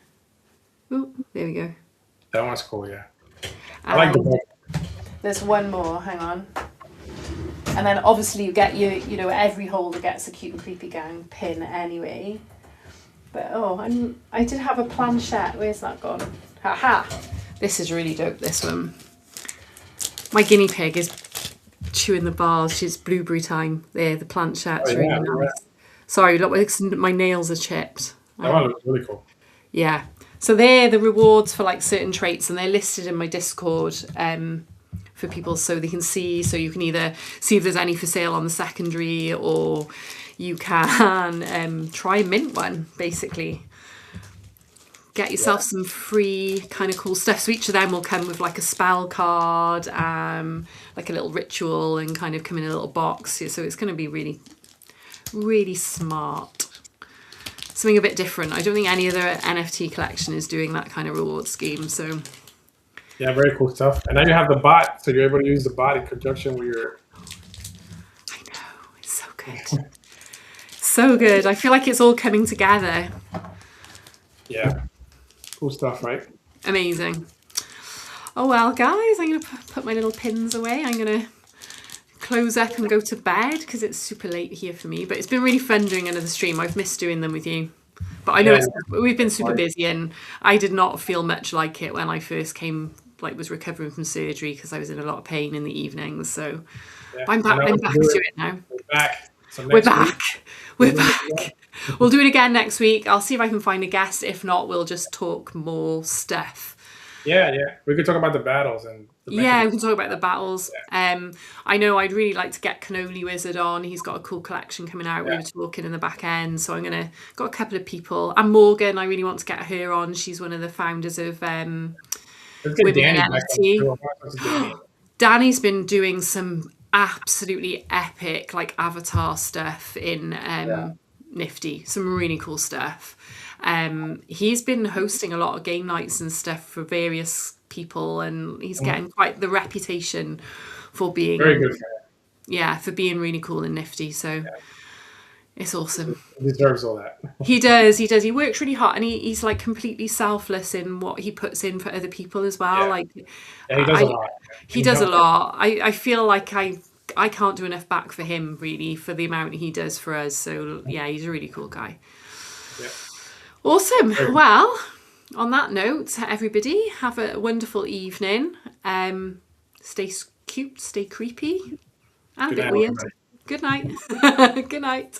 Ooh, there we go. That one's cool, yeah. I like the And book. there's one more. Hang on. And then obviously you get every holder gets a Cute and Creepy Gang pin anyway. But I did have a planchette. Where's that gone? Haha! This is really dope. This one. My guinea pig is chewing the bars. She's blueberry time. There, the planchette's really nice. Yeah. Sorry, look, my nails are chipped. That one looks really cool. Yeah. So they're the rewards for like certain traits, and they're listed in my Discord for people so they can see. So you can either see if there's any for sale on the secondary, or you can try mint one, basically. Get yourself some free kind of cool stuff. So each of them will come with like a spell card, like a little ritual, and kind of come in a little box. So it's going to be really, really smart. Something a bit different. I don't think any other NFT collection is doing that kind of reward scheme. So Yeah, very cool stuff. And now you have the bot, so you're able to use the bot in conjunction with your. I know, it's so good. So good. I feel like it's all coming together. Yeah. Cool stuff, right? Amazing. Oh well, guys, I'm going to put my little pins away. I'm going to close up and go to bed because it's super late here for me. But it's been really fun doing another stream. I've missed doing them with you. But I know we've been super busy, and I did not feel much like it when I first came, was recovering from surgery, because I was in a lot of pain in the evenings. So Yeah. I'm back to it now. We're back. So We're next week, back. We're back. We'll do it again next week. I'll see if I can find a guest. If not, we'll just talk more stuff. Yeah. We could talk about the battles and. Yeah, we can talk about the battles. I know I'd really like to get Cannoli Wizard on. He's got a cool collection coming out. We were talking in the back end, so got a couple of people. And Morgan, I really want to get her on. She's one of the founders of Women in NFT. Danny's been doing some absolutely epic avatar stuff in Nifty. Some really cool stuff. He's been hosting a lot of game nights and stuff for various people, and he's getting quite the reputation for being very good. For being really cool and nifty. So it's awesome. He deserves all that. He does. He works really hard, and he's completely selfless in what he puts in for other people as well. Yeah. He does a lot. He does a lot. I feel like I I can't do enough back for him really for the amount he does for us. So yeah, he's a really cool guy. Yeah. Awesome. Great. Well, on that note, everybody have a wonderful evening. Stay cute, stay creepy, and a Good bit night, weird. everybody. Good night. Good night.